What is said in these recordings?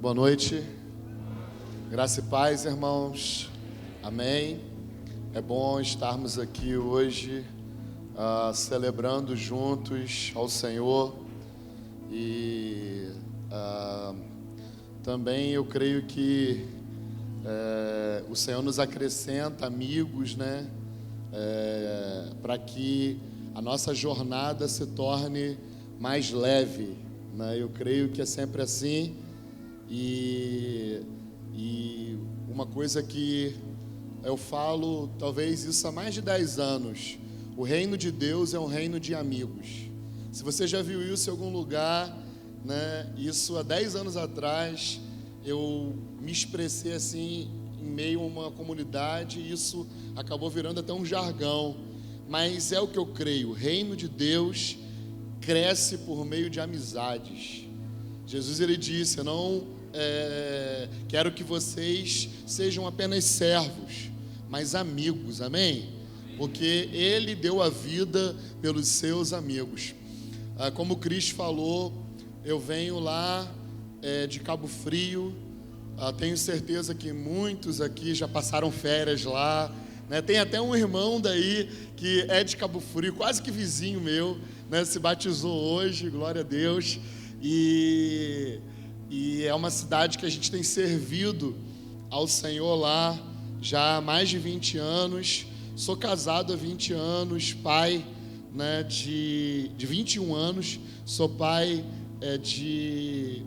Boa noite, graça e paz, irmãos, amém. É bom estarmos aqui hoje celebrando juntos ao Senhor e também eu creio que o Senhor nos acrescenta amigos, né, para que a nossa jornada se torne mais leve, né? Eu creio que é sempre assim. E uma coisa que eu falo, talvez isso há mais de 10 anos, o reino de Deus é um reino de amigos. Se você já viu isso em algum lugar, né, isso há 10 anos atrás, eu me expressei assim em meio a uma comunidade, e isso acabou virando até um jargão, mas é o que eu creio, o reino de Deus cresce por meio de amizades. Jesus, ele disse: eu não quero que vocês sejam apenas servos, mas amigos, amém? Porque ele deu a vida pelos seus amigos. Como o Cris falou, eu venho lá de Cabo Frio, tenho certeza que muitos aqui já passaram férias lá, né? Tem até um irmão daí que é de Cabo Frio, quase que vizinho meu, né? Se batizou hoje, glória a Deus. E é uma cidade que a gente tem servido ao Senhor lá já há mais de 20 anos. Sou casado há 20 anos, pai, né, de 21 anos. Sou pai de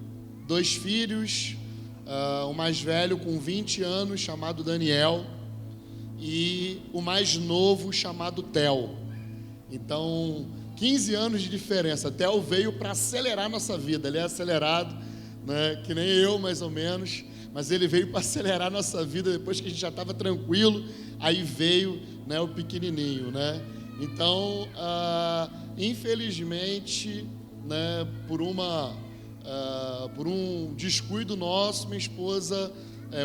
2 filhos, o mais velho com 20 anos, chamado Daniel, e o mais novo, chamado Theo. Então, 15 anos de diferença. Theo veio para acelerar a nossa vida. Ele é acelerado, né, que nem eu, mais ou menos, mas ele veio para acelerar a nossa vida depois que a gente já estava tranquilo. Aí veio, né, o pequenininho, né? Então, infelizmente, né, por um descuido nosso, minha esposa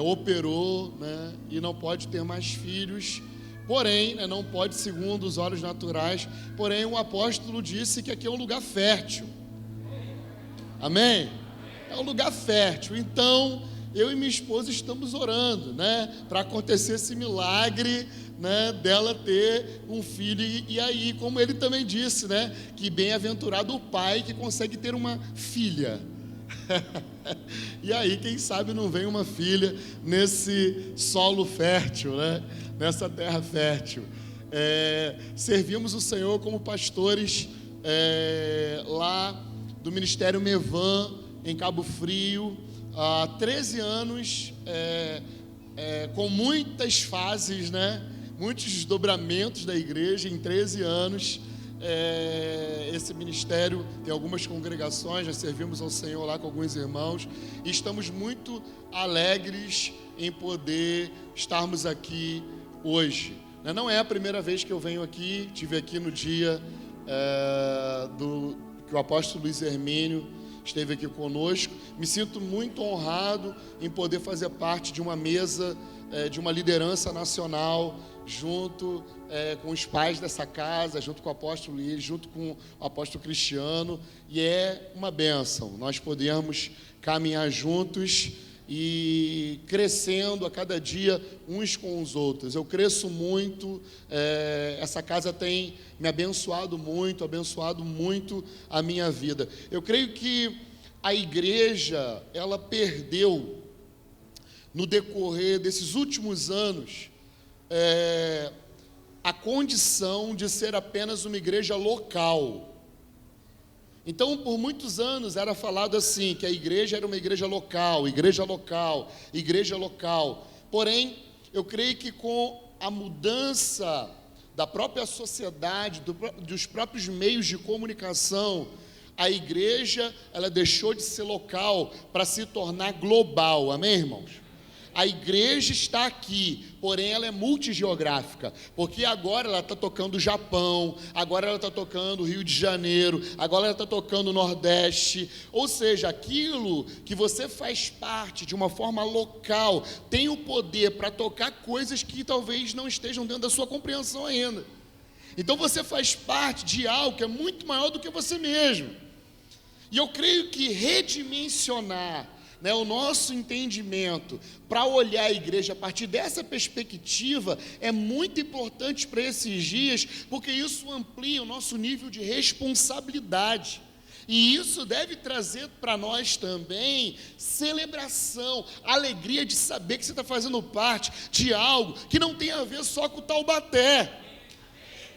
operou, né, e não pode ter mais filhos. Porém, né, não pode segundo os olhos naturais. Porém, o apóstolo disse que aqui é um lugar fértil. Amém? É um lugar fértil. Então, eu e minha esposa estamos orando, né, para acontecer esse milagre, né, dela ter um filho. E aí, como ele também disse, né, que bem-aventurado o pai que consegue ter uma filha. E aí, quem sabe não vem uma filha nesse solo fértil, né? Nessa terra fértil. Servimos o Senhor como pastores lá do Ministério Mevan, em Cabo Frio, há 13 anos, com muitas fases, né? Muitos desdobramentos da igreja em 13 anos. Esse ministério tem algumas congregações, já servimos ao Senhor lá com alguns irmãos, e estamos muito alegres em poder estarmos aqui hoje. Não é a primeira vez que eu venho aqui, estive aqui no dia que o apóstolo Luiz Hermínio esteve aqui conosco. Me sinto muito honrado em poder fazer parte de uma mesa, de uma liderança nacional, junto com os pais dessa casa, junto com o apóstolo Luiz, junto com o apóstolo Cristiano, e é uma bênção nós podermos caminhar juntos e crescendo a cada dia uns com os outros. Eu cresço muito, essa casa tem me abençoado muito a minha vida. Eu creio que a igreja, ela perdeu, no decorrer desses últimos anos, a condição de ser apenas uma igreja local. Então, por muitos anos era falado assim, que a igreja era uma igreja local, igreja local, igreja local. Porém, eu creio que com a mudança da própria sociedade, dos próprios meios de comunicação, a igreja, ela deixou de ser local para se tornar global. Amém, irmãos? A igreja está aqui, porém ela é multigeográfica, porque agora ela está tocando o Japão, agora ela está tocando o Rio de Janeiro, agora ela está tocando o Nordeste. Ou seja, aquilo que você faz parte de uma forma local, tem o poder para tocar coisas que talvez não estejam dentro da sua compreensão ainda. Então você faz parte de algo que é muito maior do que você mesmo. E eu creio que redimensionar né, o nosso entendimento para olhar a igreja a partir dessa perspectiva é muito importante para esses dias, porque isso amplia o nosso nível de responsabilidade. E isso deve trazer para nós também celebração, alegria de saber que você está fazendo parte de algo que não tem a ver só com Taubaté,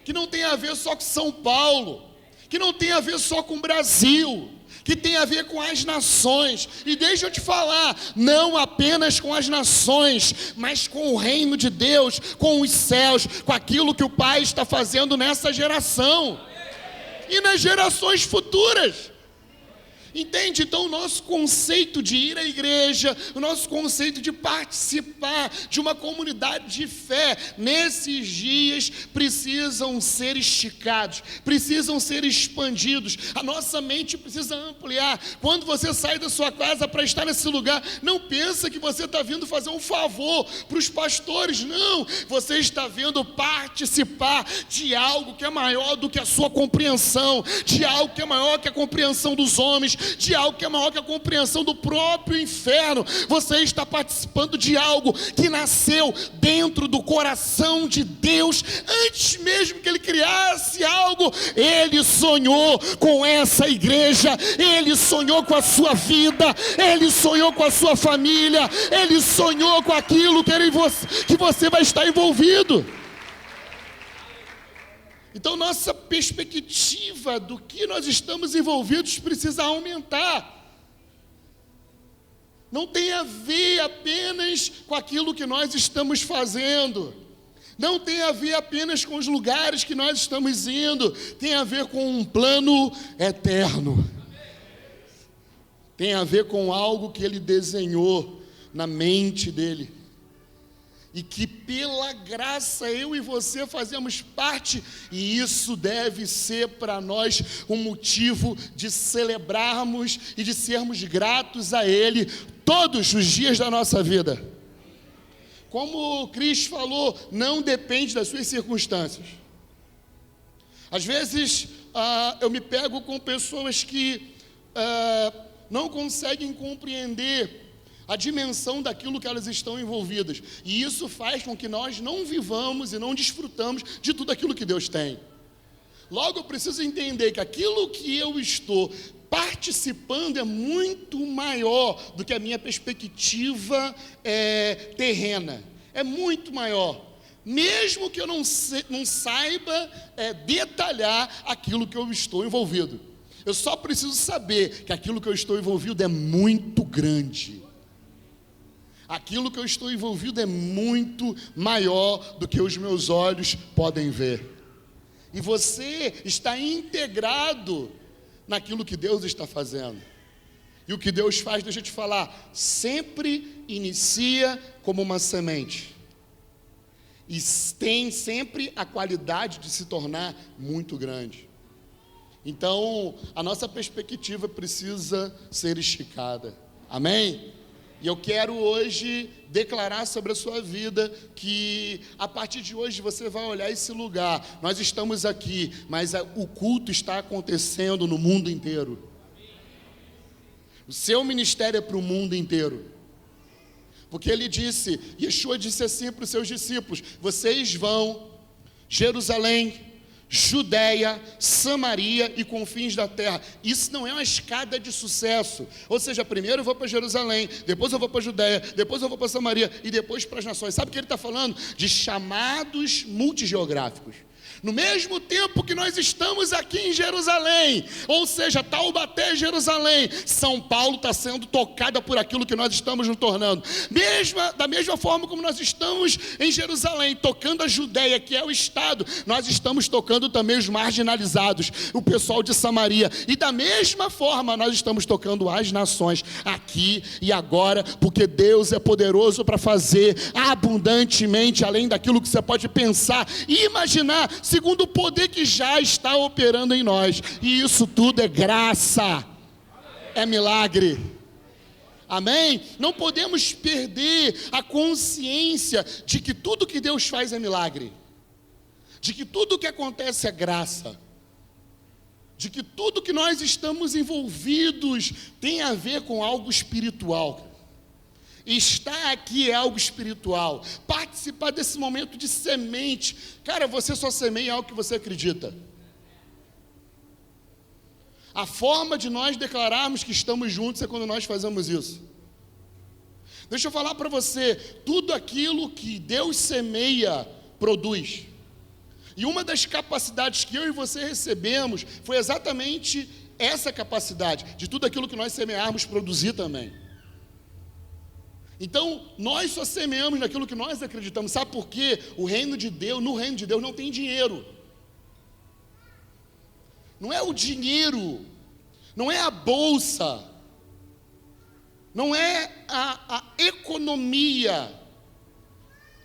que não tem a ver só com São Paulo, que não tem a ver só com o Brasil, que tem a ver com as nações. E deixa eu te falar, não apenas com as nações, mas com o reino de Deus, com os céus, com aquilo que o Pai está fazendo nessa geração e nas gerações futuras. Entende? Então o nosso conceito de ir à igreja, o nosso conceito de participar de uma comunidade de fé, nesses dias precisam ser esticados, precisam ser expandidos, a nossa mente precisa ampliar. Quando você sai da sua casa para estar nesse lugar, não pensa que você está vindo fazer um favor para os pastores, não, você está vindo participar de algo que é maior do que a sua compreensão, de algo que é maior que a compreensão dos homens, de algo que é maior que a compreensão do próprio inferno. Você está participando de algo que nasceu dentro do coração de Deus, antes mesmo que Ele criasse algo. Ele sonhou com essa igreja, Ele sonhou com a sua vida, Ele sonhou com a sua família, Ele sonhou com aquilo que você vai estar envolvido. Então nossa perspectiva do que nós estamos envolvidos precisa aumentar. Não tem a ver apenas com aquilo que nós estamos fazendo. Não tem a ver apenas com os lugares que nós estamos indo. Tem a ver com um plano eterno. Tem a ver com algo que Ele desenhou na mente dEle. E que pela graça eu e você fazemos parte, e isso deve ser para nós um motivo de celebrarmos e de sermos gratos a Ele todos os dias da nossa vida. Como o Cris falou, não depende das suas circunstâncias. Às vezes eu me pego com pessoas que não conseguem compreender a dimensão daquilo que elas estão envolvidas, e isso faz com que nós não vivamos e não desfrutamos de tudo aquilo que Deus tem. Logo eu preciso entender que aquilo que eu estou participando é muito maior do que a minha perspectiva terrena, é muito maior, mesmo que eu não saiba detalhar aquilo que eu estou envolvido. Eu só preciso saber que aquilo que eu estou envolvido é muito grande. Aquilo que eu estou envolvido é muito maior do que os meus olhos podem ver. E você está integrado naquilo que Deus está fazendo. E o que Deus faz, deixa eu te falar, sempre inicia como uma semente. E tem sempre a qualidade de se tornar muito grande. Então, a nossa perspectiva precisa ser esticada. Amém? E eu quero hoje declarar sobre a sua vida que a partir de hoje você vai olhar esse lugar. Nós estamos aqui, mas o culto está acontecendo no mundo inteiro. O seu ministério é para o mundo inteiro. Porque Yeshua disse assim para os seus discípulos: vocês vão Jerusalém, Judeia, Samaria e confins da terra. Isso não é uma escada de sucesso. Ou seja, primeiro eu vou para Jerusalém, depois eu vou para Judeia, depois eu vou para Samaria e depois para as nações. Sabe o que ele está falando? De chamados multigeográficos. No mesmo tempo que nós estamos aqui em Jerusalém, ou seja, Taubaté, Jerusalém, São Paulo está sendo tocada por aquilo que nós estamos nos tornando. Da mesma forma como nós estamos em Jerusalém, tocando a Judeia, que é o estado, nós estamos tocando também os marginalizados, o pessoal de Samaria. E da mesma forma nós estamos tocando as nações, aqui e agora, porque Deus é poderoso para fazer abundantemente, além daquilo que você pode pensar e imaginar, segundo o poder que já está operando em nós. E isso tudo é graça, é milagre. Amém? Não podemos perder a consciência de que tudo que Deus faz é milagre, de que tudo que acontece é graça. de que tudo que nós estamos envolvidos tem a ver com algo espiritual. Estar aqui é algo espiritual. Participar desse momento de semente. Cara, você só semeia algo que você acredita. A forma de nós declararmos que estamos juntos é quando nós fazemos isso. Deixa eu falar para você, tudo aquilo que Deus semeia, produz. E uma das capacidades que eu e você recebemos foi exatamente essa capacidade, de tudo aquilo que nós semearmos produzir também. Então, nós só semeamos naquilo que nós acreditamos. Sabe por quê? No reino de Deus não tem dinheiro. Não é o dinheiro, não é a bolsa, não é a economia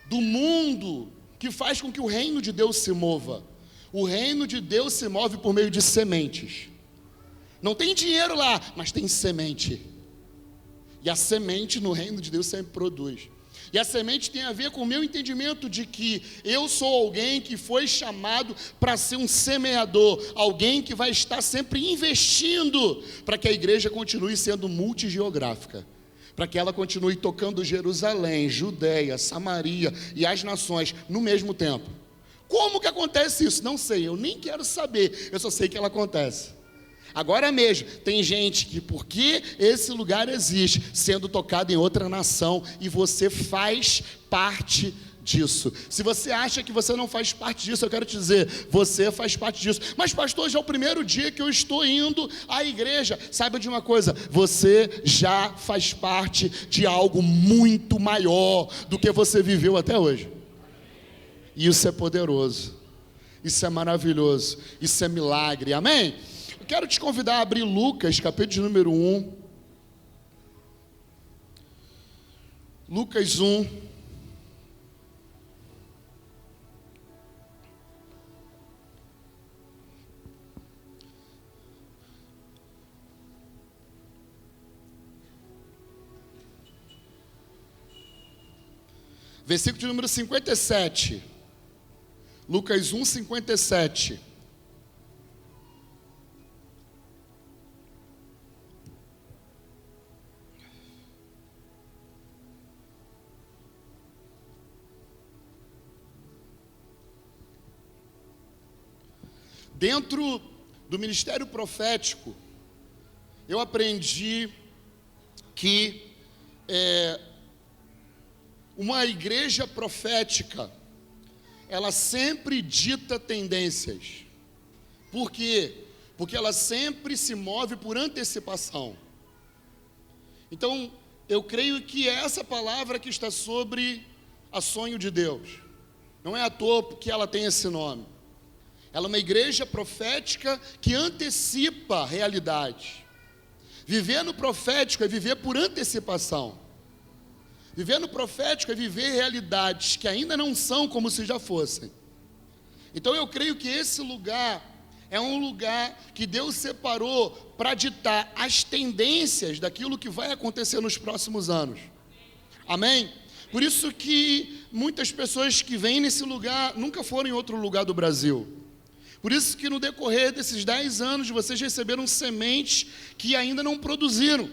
do mundo que faz com que o reino de Deus se mova. O reino de Deus se move por meio de sementes. Não tem dinheiro lá, mas tem semente. E a semente no reino de Deus sempre produz. E a semente tem a ver com o meu entendimento de que eu sou alguém que foi chamado para ser um semeador, alguém que vai estar sempre investindo para que a igreja continue sendo multigeográfica, para que ela continue tocando Jerusalém, Judeia, Samaria e as nações no mesmo tempo. Como que acontece isso? Não sei, eu nem quero saber, eu só sei que ela acontece. Agora mesmo, tem gente que, porque esse lugar existe, sendo tocado em outra nação, e você faz parte disso. Se você acha que você não faz parte disso, eu quero te dizer, você faz parte disso. Mas pastor, já é o primeiro dia que eu estou indo à igreja. Saiba de uma coisa, você já faz parte de algo muito maior do que você viveu até hoje. E isso é poderoso, isso é maravilhoso, isso é milagre, amém? Eu quero te convidar a abrir Lucas, capítulo de número 1. Lucas 1. Versículo de número 57. Lucas 1, 57. Dentro do ministério profético, eu aprendi que uma igreja profética, ela sempre dita tendências. Por quê? Porque ela sempre se move por antecipação. Então, eu creio que é essa palavra que está sobre a sonho de Deus. Não é à toa que ela tem esse nome. Ela é uma igreja profética que antecipa a realidade. Viver no profético é viver por antecipação. Viver no profético é viver realidades que ainda não são como se já fossem. Então eu creio que esse lugar é um lugar que Deus separou para ditar as tendências daquilo que vai acontecer nos próximos anos. Amém? Por isso que muitas pessoas que vêm nesse lugar nunca foram em outro lugar do Brasil. Por isso que no decorrer desses 10 anos vocês receberam sementes que ainda não produziram.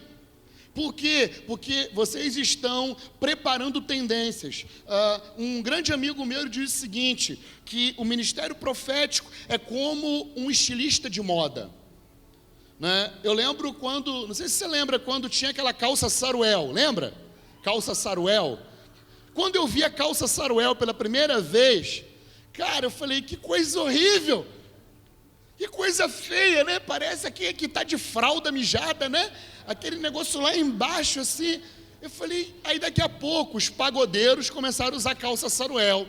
Por quê? Porque vocês estão preparando tendências. Um grande amigo meu disse o seguinte, que o ministério profético é como um estilista de moda. Né? Eu lembro quando, não sei se você lembra, quando tinha aquela calça saruel, lembra? Calça saruel. Quando eu vi a calça saruel pela primeira vez, cara, eu falei, que coisa horrível. Que coisa feia, né? Parece que está de fralda mijada, né? Aquele negócio lá embaixo, assim. Eu falei, aí daqui a pouco os pagodeiros começaram a usar calça saruel.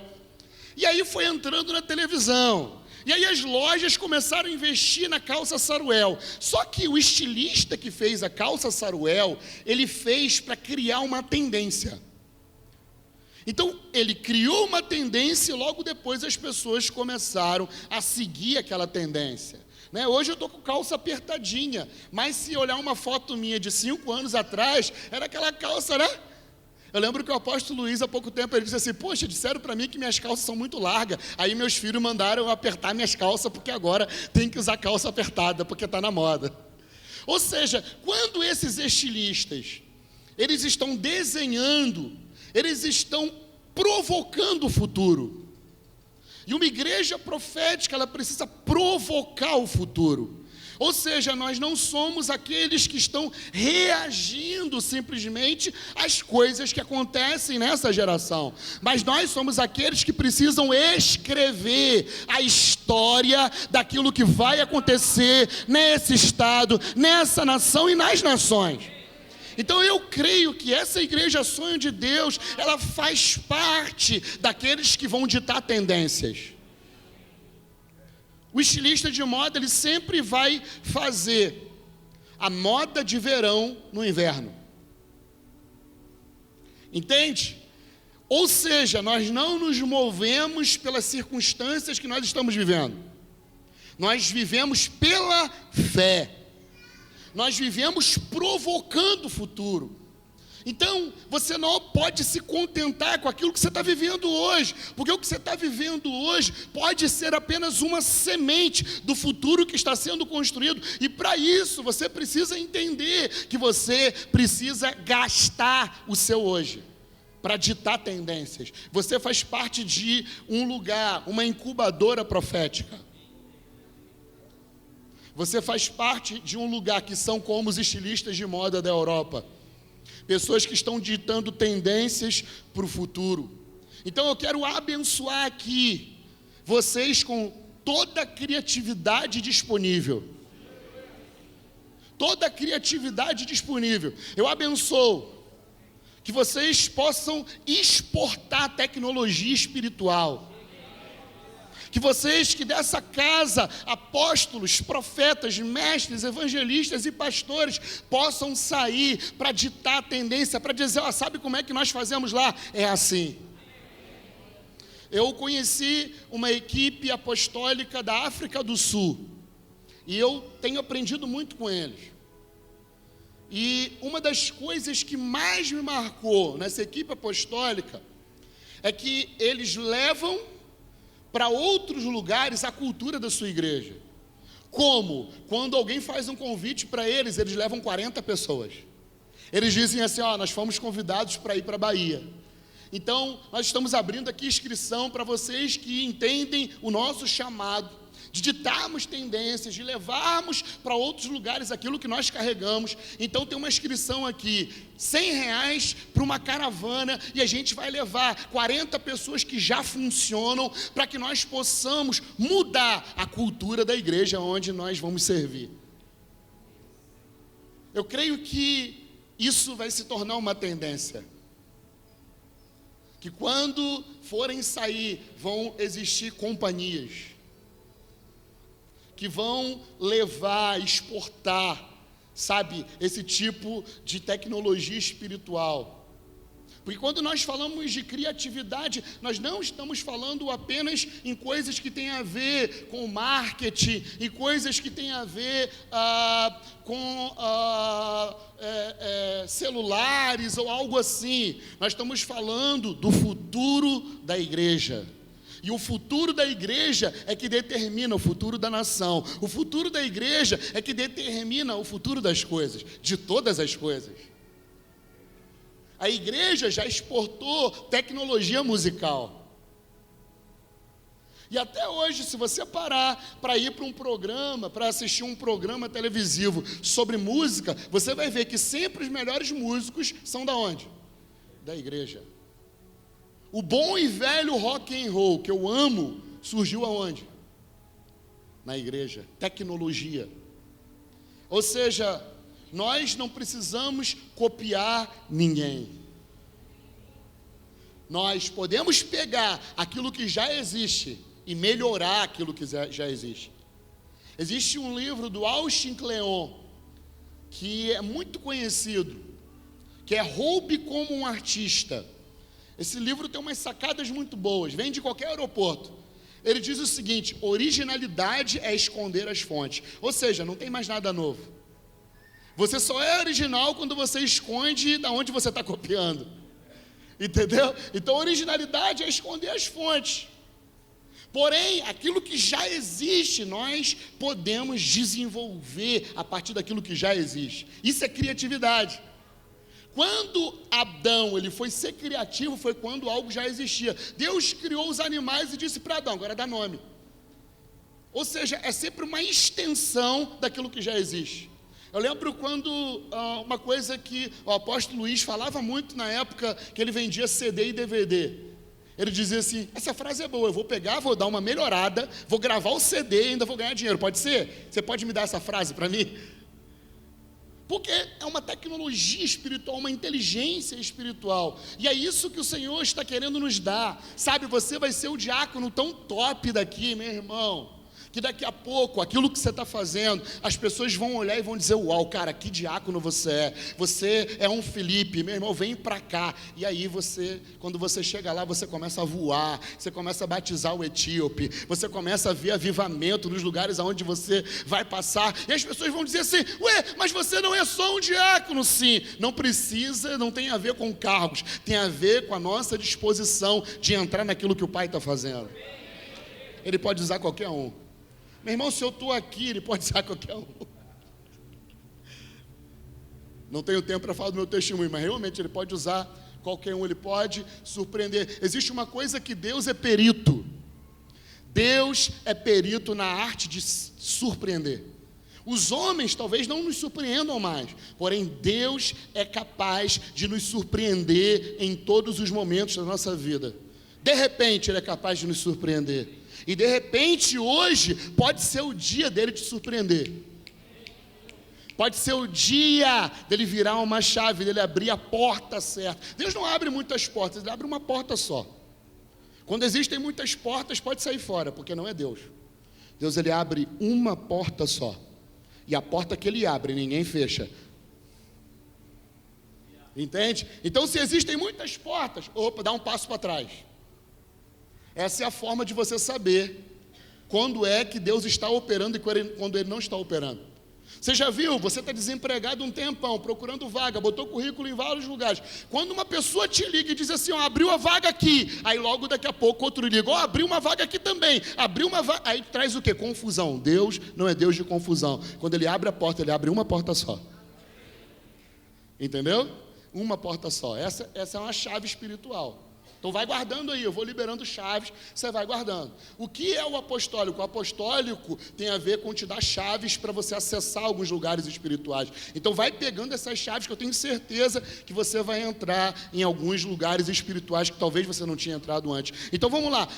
E aí foi entrando na televisão. E aí as lojas começaram a investir na calça saruel. Só que o estilista que fez a calça saruel, ele fez para criar uma tendência. Então, ele criou uma tendência e logo depois as pessoas começaram a seguir aquela tendência. Né? Hoje eu estou com calça apertadinha, mas se olhar uma foto minha de 5 anos atrás, era aquela calça, né? Eu lembro que o apóstolo Luiz, há pouco tempo, ele disse assim: poxa, disseram para mim que minhas calças são muito largas. Aí meus filhos mandaram eu apertar minhas calças, porque agora tem que usar calça apertada, porque está na moda. Ou seja, quando esses estilistas, eles estão desenhando, eles estão provocando o futuro. E uma igreja profética, ela precisa provocar o futuro. Ou seja, nós não somos aqueles que estão reagindo simplesmente às coisas que acontecem nessa geração, mas nós somos aqueles que precisam escrever a história daquilo que vai acontecer nesse estado, nessa nação e nas nações. Então eu creio que essa igreja Sonho de Deus, ela faz parte daqueles que vão ditar tendências. O estilista de moda, ele sempre vai fazer a moda de verão no inverno. Entende? Ou seja, nós não nos movemos pelas circunstâncias que nós estamos vivendo. Nós vivemos pela fé. Nós vivemos provocando o futuro. Então, você não pode se contentar com aquilo que você está vivendo hoje, porque o que você está vivendo hoje pode ser apenas uma semente do futuro que está sendo construído, e para isso você precisa entender que você precisa gastar o seu hoje, para ditar tendências. Você faz parte de um lugar, uma incubadora profética. Você faz parte de um lugar que são como os estilistas de moda da Europa. Pessoas que estão ditando tendências para o futuro. Então eu quero abençoar aqui vocês com toda a criatividade disponível. Toda a criatividade disponível. Eu abençoo que vocês possam exportar tecnologia espiritual. Que vocês que dessa casa, apóstolos, profetas, mestres, evangelistas e pastores, possam sair para ditar a tendência, para dizer: ó, sabe como é que nós fazemos lá? É assim. Eu conheci uma equipe apostólica da África do Sul, e eu tenho aprendido muito com eles. E uma das coisas que mais me marcou nessa equipe apostólica é que eles levam para outros lugares a cultura da sua igreja. Como? Quando alguém faz um convite para eles, eles levam 40 pessoas. Eles dizem assim: ó, nós fomos convidados para ir para a Bahia. Então, nós estamos abrindo aqui inscrição para vocês que entendem o nosso chamado, de ditarmos tendências, de levarmos para outros lugares aquilo que nós carregamos. Então tem uma inscrição aqui, R$100 para uma caravana, e a gente vai levar 40 pessoas que já funcionam, para que nós possamos mudar a cultura da igreja onde nós vamos servir. Eu creio que isso vai se tornar uma tendência, que quando forem sair, vão existir companhias que vão levar, exportar, sabe, esse tipo de tecnologia espiritual. Porque quando nós falamos de criatividade, nós não estamos falando apenas em coisas que têm a ver com marketing, e coisas que têm a ver com celulares ou algo assim. Nós estamos falando do futuro da igreja. E o futuro da igreja é que determina o futuro da nação. O futuro da igreja é que determina o futuro das coisas, de todas as coisas. A igreja já exportou tecnologia musical. E até hoje, se você parar para ir para um programa, para assistir um programa televisivo sobre música, você vai ver que sempre os melhores músicos são da onde? Da igreja. O bom e velho rock and roll, que eu amo, surgiu aonde? Na igreja. Tecnologia. Ou seja, nós não precisamos copiar ninguém. Nós podemos pegar aquilo que já existe e melhorar aquilo que já existe. Existe um livro do Austin Kleon, que é muito conhecido, que é Roube como um Artista. Esse livro tem umas sacadas muito boas, vem de qualquer aeroporto. Ele diz o seguinte: originalidade é esconder as fontes. Ou seja, não tem mais nada novo. Você só é original quando você esconde de onde você está copiando. Entendeu? Então, originalidade é esconder as fontes. Porém, aquilo que já existe, nós podemos desenvolver a partir daquilo que já existe. Isso é criatividade. Quando Adão ele foi ser criativo, foi quando algo já existia. Deus criou os animais e disse para Adão, agora dá nome. Ou seja, é sempre uma extensão daquilo que já existe. Eu lembro quando uma coisa que o apóstolo Luiz falava muito na época que ele vendia CD e DVD. Ele dizia assim, essa frase é boa, eu vou pegar, vou dar uma melhorada, vou gravar o CD e ainda vou ganhar dinheiro, pode ser? Você pode me dar essa frase para mim? Porque é uma tecnologia espiritual, uma inteligência espiritual, e é isso que o Senhor está querendo nos dar, sabe, você vai ser o diácono tão top daqui, meu irmão, que daqui a pouco, aquilo que você está fazendo, as pessoas vão olhar e vão dizer, uau, cara, que diácono você é um Felipe, meu irmão, vem para cá, e aí você, quando você chega lá, você começa a voar, você começa a batizar o etíope, você começa a ver avivamento nos lugares aonde você vai passar, e as pessoas vão dizer assim, ué, mas você não é só um diácono, sim, não precisa, não tem a ver com cargos, tem a ver com a nossa disposição de entrar naquilo que o Pai está fazendo. Ele pode usar qualquer um. Meu irmão, se eu estou aqui, ele pode usar qualquer um. Não tenho tempo para falar do meu testemunho, mas realmente ele pode usar qualquer um, ele pode surpreender. Existe uma coisa que Deus é perito. Deus é perito na arte de surpreender. Os homens talvez não nos surpreendam mais, porém Deus é capaz de nos surpreender em todos os momentos da nossa vida. De repente Ele é capaz de nos surpreender. E de repente hoje pode ser o dia dele te surpreender. Pode ser o dia dele virar uma chave, dele abrir a porta certa. Deus não abre muitas portas, ele abre uma porta só. Quando existem muitas portas, pode sair fora, porque não é Deus. Deus ele abre uma porta só. E a porta que ele abre, ninguém fecha. Entende? Então se existem muitas portas, dá um passo para trás. Essa é a forma de você saber quando é que Deus está operando e quando Ele não está operando. Você já viu, você está desempregado um tempão, procurando vaga, botou currículo em vários lugares. Quando uma pessoa te liga e diz assim, abriu a vaga aqui, aí logo daqui a pouco outro liga, abriu uma vaga aqui também, abriu uma vaga, aí traz o quê? Confusão. Deus não é Deus de confusão. Quando Ele abre a porta, Ele abre uma porta só. Entendeu? Uma porta só. Essa é uma chave espiritual. Então vai guardando aí, eu vou liberando chaves, você vai guardando. O que é o apostólico? O apostólico tem a ver com te dar chaves para você acessar alguns lugares espirituais. Então vai pegando essas chaves que eu tenho certeza que você vai entrar em alguns lugares espirituais que talvez você não tinha entrado antes. Então vamos lá,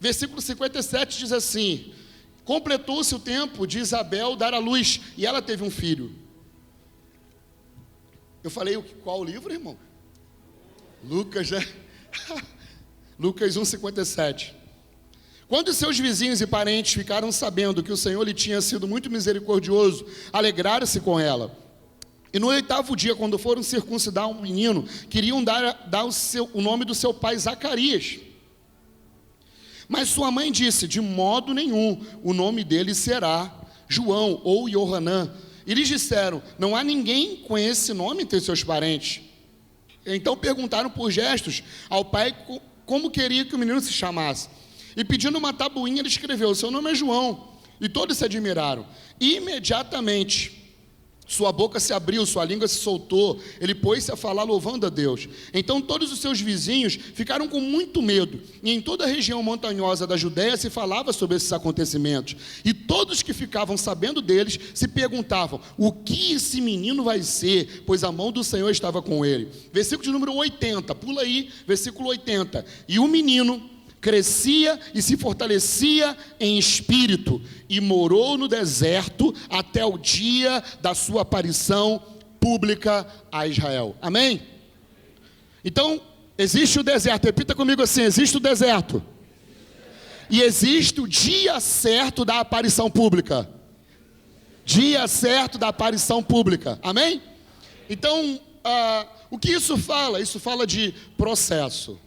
versículo 57 diz assim, completou-se o tempo de Isabel dar à luz, e ela teve um filho. Eu falei qual o livro, irmão? Lucas, né? Lucas 1,57. Quando seus vizinhos e parentes ficaram sabendo que o Senhor lhe tinha sido muito misericordioso, alegraram-se com ela. E no 8º dia, quando foram circuncidar um menino, queriam dar o nome do seu pai Zacarias. Mas sua mãe disse, de modo nenhum, o nome dele será João ou Johanã. E lhes disseram, não há ninguém com esse nome entre seus parentes. Então perguntaram por gestos ao pai como queria que o menino se chamasse. E pedindo uma tabuinha, ele escreveu, seu nome é João. E todos se admiraram. Imediatamente, sua boca se abriu, sua língua se soltou, ele pôs-se a falar louvando a Deus. Então todos os seus vizinhos ficaram com muito medo, e em toda a região montanhosa da Judéia se falava sobre esses acontecimentos. E todos que ficavam sabendo deles se perguntavam, o que esse menino vai ser? Pois a mão do Senhor estava com ele. Versículo de número 80, pula aí, versículo 80. E o menino crescia e se fortalecia em espírito, e morou no deserto até o dia da sua aparição pública a Israel. Amém? Então, existe o deserto, repita comigo assim, existe o deserto, e existe o dia certo da aparição pública. Dia certo da aparição pública, amém? Então, o que isso fala? Isso fala de processo.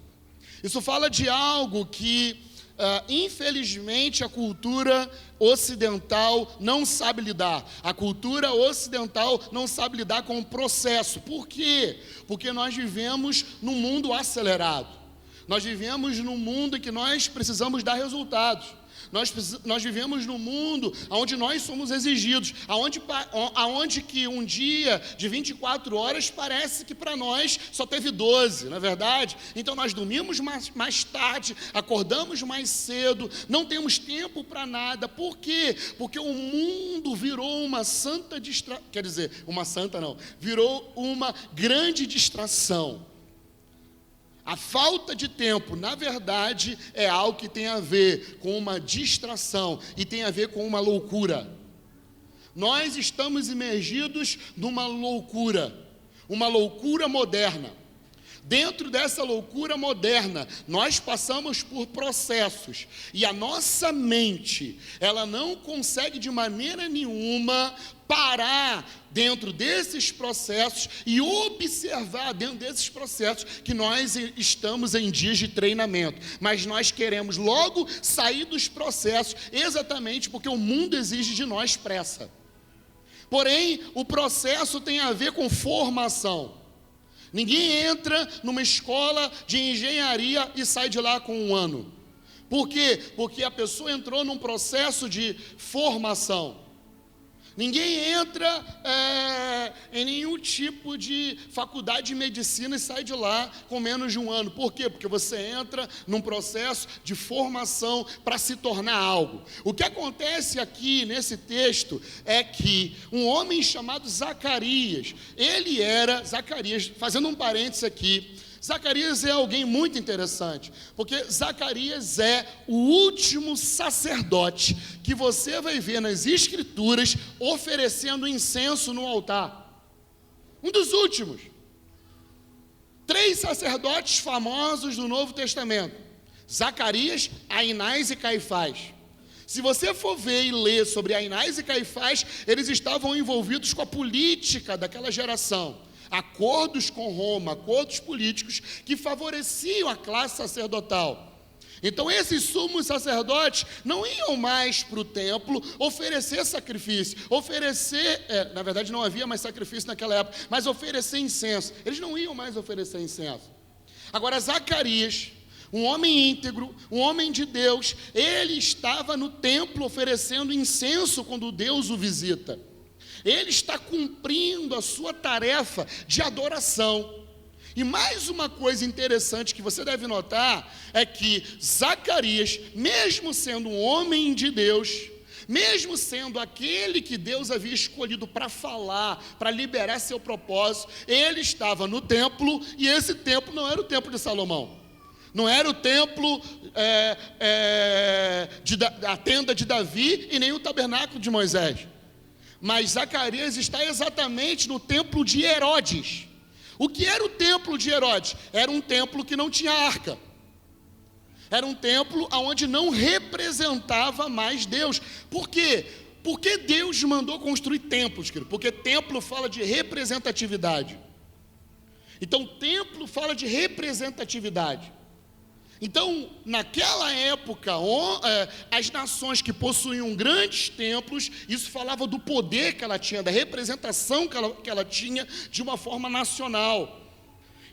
Isso fala de algo que infelizmente, a cultura ocidental não sabe lidar. A cultura ocidental não sabe lidar com o processo. Por quê? Porque nós vivemos num mundo acelerado. Nós vivemos num mundo em que nós precisamos dar resultados. Nós vivemos num mundo onde nós somos exigidos, aonde que um dia de 24 horas parece que para nós só teve 12, não é verdade? Então nós dormimos mais tarde, acordamos mais cedo, não temos tempo para nada. Por quê? Porque o mundo virou uma santa distração, virou uma grande distração. A falta de tempo, na verdade, é algo que tem a ver com uma distração e tem a ver com uma loucura. Nós estamos imergidos numa loucura, uma loucura moderna. Dentro dessa loucura moderna, nós passamos por processos e a nossa mente, ela não consegue de maneira nenhuma parar dentro desses processos e observar dentro desses processos que nós estamos em dias de treinamento, mas nós queremos logo sair dos processos exatamente porque o mundo exige de nós pressa. Porém, o processo tem a ver com formação. Ninguém entra numa escola de engenharia e sai de lá com 1 ano. Por quê? Porque a pessoa entrou num processo de formação. Ninguém entra em nenhum tipo de faculdade de medicina e sai de lá com menos de 1 ano. Por quê? Porque você entra num processo de formação para se tornar algo. O que acontece aqui nesse texto é que um homem chamado Zacarias, fazendo um parênteses aqui, Zacarias é alguém muito interessante, porque Zacarias é o último sacerdote que você vai ver nas Escrituras oferecendo incenso no altar. Um dos últimos. 3 sacerdotes famosos do Novo Testamento: Zacarias, Ainás e Caifás. Se você for ver e ler sobre Ainás e Caifás, eles estavam envolvidos com a política daquela geração. Acordos com Roma, acordos políticos que favoreciam a classe sacerdotal. Então esses sumos sacerdotes não iam mais para o templo oferecer sacrifício, na verdade não havia mais sacrifício naquela época, mas oferecer incenso. Eles não iam mais oferecer incenso. Agora Zacarias, um homem íntegro, um homem de Deus, ele estava no templo oferecendo incenso quando Deus o visita. Ele está cumprindo a sua tarefa de adoração. E mais uma coisa interessante que você deve notar é que Zacarias, mesmo sendo um homem de Deus, mesmo sendo aquele que Deus havia escolhido para falar, para liberar seu propósito, ele estava no templo, e esse templo não era o templo de Salomão. Não era o templo, a tenda de Davi e nem o tabernáculo de Moisés. Mas Zacarias está exatamente no templo de Herodes. O que era o templo de Herodes? Era um templo que não tinha arca. Era um templo onde não representava mais Deus. Por quê? Porque Deus mandou construir templos, querido? Porque templo fala de representatividade. Então, templo fala de representatividade. Então, naquela época, as nações que possuíam grandes templos, isso falava do poder que ela tinha, da representação que ela tinha de uma forma nacional.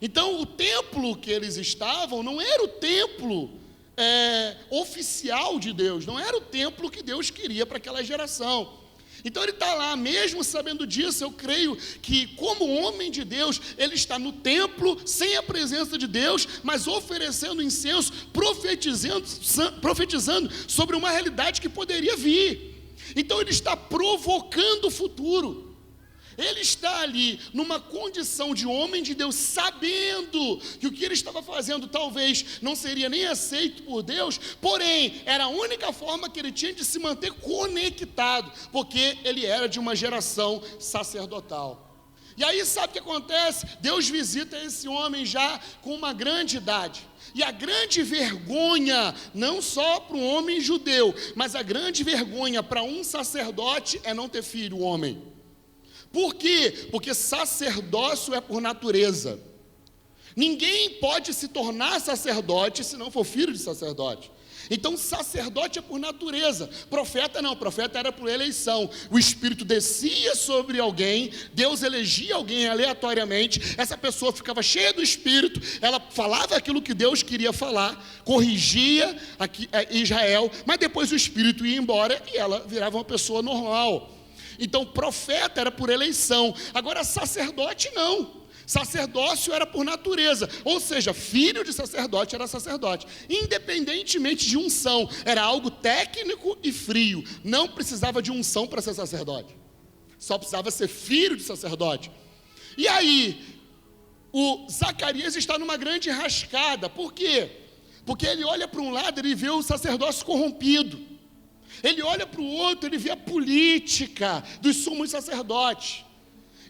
Então, o templo que eles estavam não era o templo oficial de Deus, não era o templo que Deus queria para aquela geração. Então ele está lá, mesmo sabendo disso, eu creio que como homem de Deus, ele está no templo, sem a presença de Deus, mas oferecendo incenso, profetizando sobre uma realidade que poderia vir. Então ele está provocando o futuro. Ele está ali numa condição de homem de Deus, sabendo que o que ele estava fazendo talvez não seria nem aceito por Deus, porém, era a única forma que ele tinha de se manter conectado, porque ele era de uma geração sacerdotal. E aí sabe o que acontece? Deus visita esse homem já com uma grande idade. E a grande vergonha, não só para um homem judeu, mas a grande vergonha para um sacerdote é não ter filho, homem. Por quê? Porque sacerdócio é por natureza. Ninguém pode se tornar sacerdote se não for filho de sacerdote. Então sacerdote é por natureza, profeta não, profeta era por eleição. O Espírito descia sobre alguém, Deus elegia alguém aleatoriamente, essa pessoa ficava cheia do Espírito, ela falava aquilo que Deus queria falar, corrigia Israel, mas depois o Espírito ia embora e ela virava uma pessoa normal. Então profeta era por eleição, agora sacerdote não. Sacerdócio era por natureza, ou seja, filho de sacerdote era sacerdote, independentemente de unção, era algo técnico e frio, não precisava de unção para ser sacerdote, só precisava ser filho de sacerdote. E aí, o Zacarias está numa grande enrascada, por quê? Porque ele olha para um lado, ele vê o sacerdócio corrompido, ele olha para o outro, ele vê a política dos sumos sacerdotes.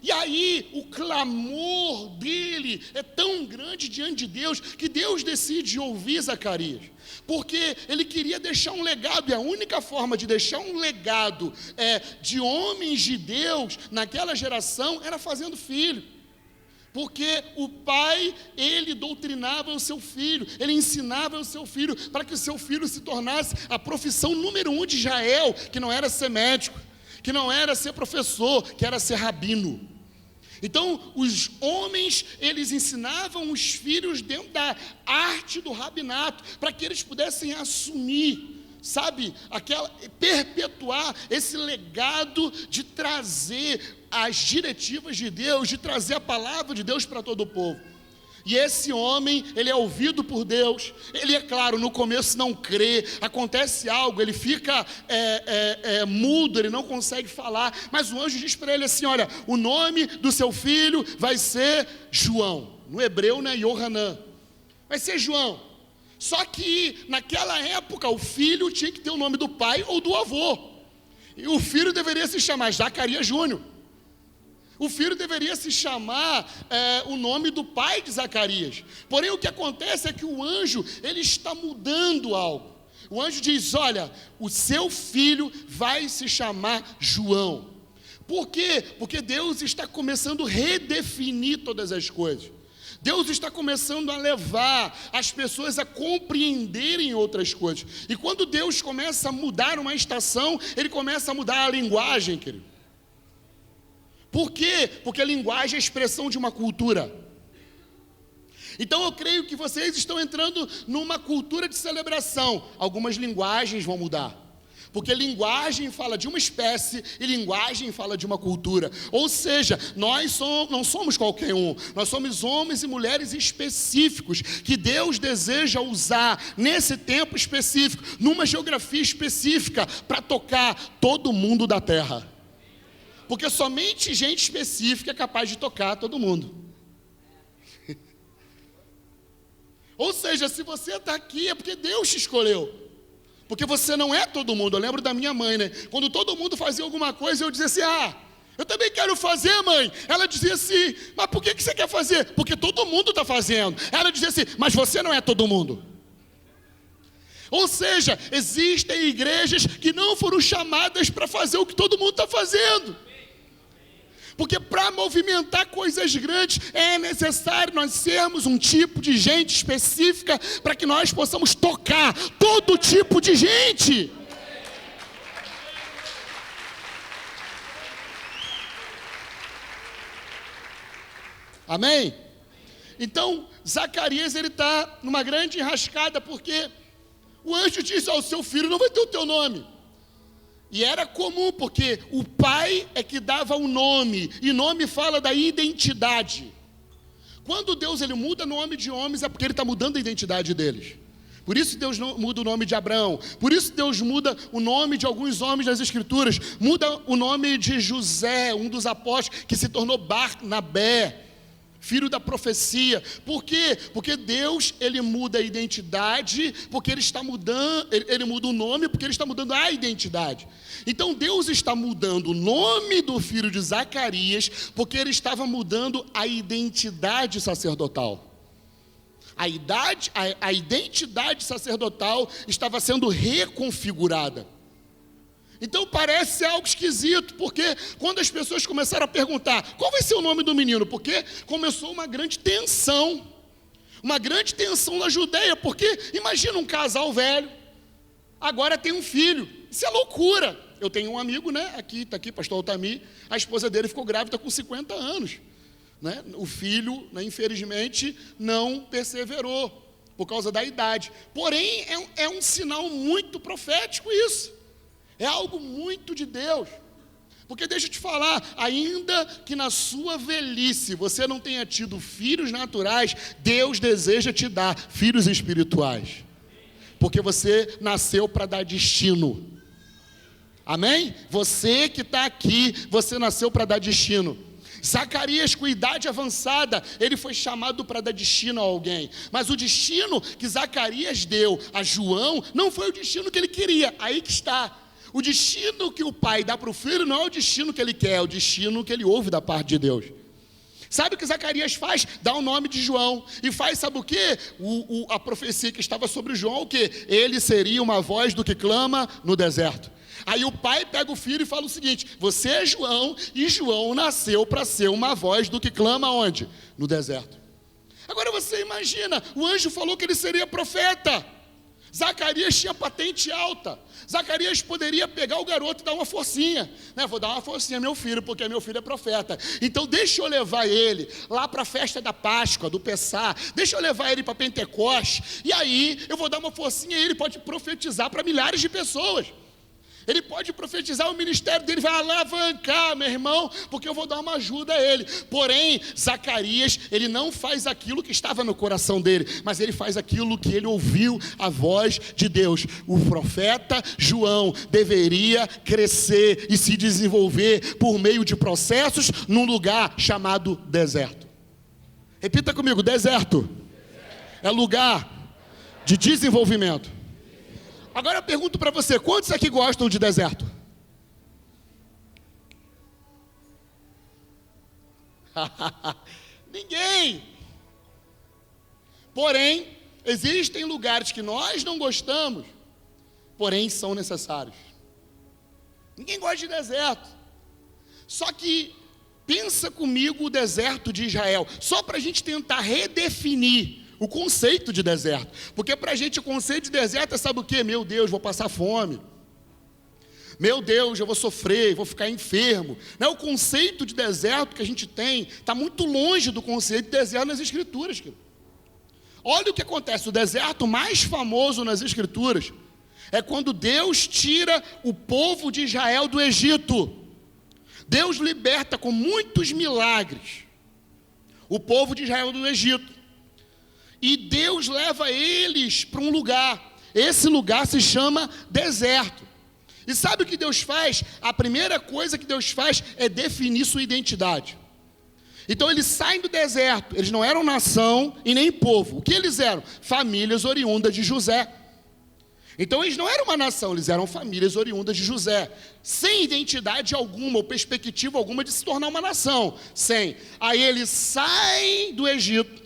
E aí, o clamor dele é tão grande diante de Deus, que Deus decide ouvir Zacarias, porque ele queria deixar um legado, e a única forma de deixar um legado de homens de Deus, naquela geração, era fazendo filho, porque o pai, ele doutrinava o seu filho, ele ensinava o seu filho, para que o seu filho se tornasse a profissão número 1 de Israel, que não era ser médico, que não era ser professor, que era ser rabino. Então, os homens, eles ensinavam os filhos dentro da arte do rabinato, para que eles pudessem assumir, sabe, perpetuar esse legado de trazer as diretivas de Deus, de trazer a palavra de Deus para todo o povo. E esse homem, ele é ouvido por Deus, ele é claro, no começo não crê, acontece algo, ele fica mudo, ele não consegue falar, mas o anjo diz para ele assim, olha, o nome do seu filho vai ser João, no hebreu, né, Yohanan, vai ser João, só que naquela época o filho tinha que ter o nome do pai ou do avô, e o filho deveria se chamar Zacarias Júnior. O filho deveria se chamar o nome do pai de Zacarias. Porém, o que acontece é que o anjo, ele está mudando algo. O anjo diz, olha, o seu filho vai se chamar João. Por quê? Porque Deus está começando a redefinir todas as coisas. Deus está começando a levar as pessoas a compreenderem outras coisas. E quando Deus começa a mudar uma estação, Ele começa a mudar a linguagem, querido. Por quê? Porque a linguagem é a expressão de uma cultura. Então eu creio que vocês estão entrando numa cultura de celebração. Algumas linguagens vão mudar. Porque linguagem fala de uma espécie e linguagem fala de uma cultura. Ou seja, nós não somos qualquer um. Nós somos homens e mulheres específicos que Deus deseja usar nesse tempo específico, numa geografia específica, para tocar todo mundo da terra. Porque somente gente específica é capaz de tocar todo mundo. Ou seja, se você está aqui é porque Deus te escolheu. Porque você não é todo mundo. Eu lembro da minha mãe, né? Quando todo mundo fazia alguma coisa, eu dizia assim, eu também quero fazer, mãe. Ela dizia assim, mas por que você quer fazer? Porque todo mundo está fazendo. Ela dizia assim, mas você não é todo mundo. Ou seja, existem igrejas que não foram chamadas para fazer o que todo mundo está fazendo. Porque para movimentar coisas grandes é necessário nós sermos um tipo de gente específica para que nós possamos tocar todo tipo de gente. Amém? Então, Zacarias, ele está numa grande enrascada, porque o anjo disse, o seu filho não vai ter o teu nome. E era comum, porque o pai é que dava o nome, e nome fala da identidade. Quando Deus ele muda o nome de homens, é porque Ele está mudando a identidade deles. Por isso Deus muda o nome de Abraão, por isso Deus muda o nome de alguns homens das Escrituras, muda o nome de José, um dos apóstolos, que se tornou Barnabé, filho da profecia. Por quê? Porque Deus, ele muda a identidade, porque ele está mudando, ele muda o nome, porque ele está mudando a identidade. Então Deus está mudando o nome do filho de Zacarias, porque ele estava mudando a identidade sacerdotal. A identidade sacerdotal estava sendo reconfigurada. Então parece algo esquisito, porque quando as pessoas começaram a perguntar qual vai ser o nome do menino, porque começou uma grande tensão na Judeia, porque imagina um casal velho, agora tem um filho. Isso é loucura. Eu tenho um amigo, né? Está aqui, pastor Altamir, a esposa dele ficou grávida com 50 anos. Né? O filho, né, infelizmente, não perseverou por causa da idade. Porém, é um sinal muito profético isso. É algo muito de Deus. Porque deixa eu te falar, ainda que na sua velhice você não tenha tido filhos naturais, Deus deseja te dar filhos espirituais. Porque você nasceu para dar destino. Amém? Você que está aqui, você nasceu para dar destino. Zacarias, com idade avançada, ele foi chamado para dar destino a alguém. Mas o destino que Zacarias deu a João não foi o destino que ele queria. Aí que está. O destino que o pai dá para o filho não é o destino que ele quer, é o destino que ele ouve da parte de Deus. Sabe o que Zacarias faz? Dá o nome de João. E faz, sabe o quê? A profecia que estava sobre João, o quê? Ele seria uma voz do que clama no deserto. Aí o pai pega o filho e fala o seguinte: você é João, e João nasceu para ser uma voz do que clama onde? No deserto. Agora você imagina, o anjo falou que ele seria profeta. Zacarias tinha patente alta. Zacarias poderia pegar o garoto e dar uma forcinha, né? Vou dar uma forcinha meu filho, porque meu filho é profeta. Então deixa eu levar ele lá para a festa da Páscoa, do Pessá. Deixa eu levar ele para Pentecostes. E aí eu vou dar uma forcinha e ele pode profetizar para milhares de pessoas. Ele pode profetizar, o ministério dele vai alavancar, meu irmão, porque eu vou dar uma ajuda a ele. Porém, Zacarias, ele não faz aquilo que estava no coração dele, mas ele faz aquilo que ele ouviu a voz de Deus. O profeta João deveria crescer e se desenvolver por meio de processos num lugar chamado deserto. Repita comigo: deserto é lugar de desenvolvimento. Agora eu pergunto para você, quantos aqui gostam de deserto? Ninguém. Porém, existem lugares que nós não gostamos, porém são necessários. Ninguém gosta de deserto. Só que, pensa comigo o deserto de Israel, só para a gente tentar redefinir o conceito de deserto, porque para a gente o conceito de deserto é, sabe o que? Meu Deus, vou passar fome, meu Deus, eu vou sofrer, vou ficar enfermo. Não, o conceito de deserto que a gente tem está muito longe do conceito de deserto nas Escrituras, querido. Olha o que acontece, o deserto mais famoso nas Escrituras é quando Deus tira o povo de Israel do Egito. Deus liberta com muitos milagres o povo de Israel do Egito. E Deus leva eles para um lugar. Esse lugar se chama deserto. E sabe o que Deus faz? A primeira coisa que Deus faz é definir sua identidade. Então eles saem do deserto. Eles não eram nação e nem povo. O que eles eram? Famílias oriundas de José. Então eles não eram uma nação, eles eram famílias oriundas de José, sem identidade alguma ou perspectiva alguma de se tornar uma nação. Sem. Aí eles saem do Egito.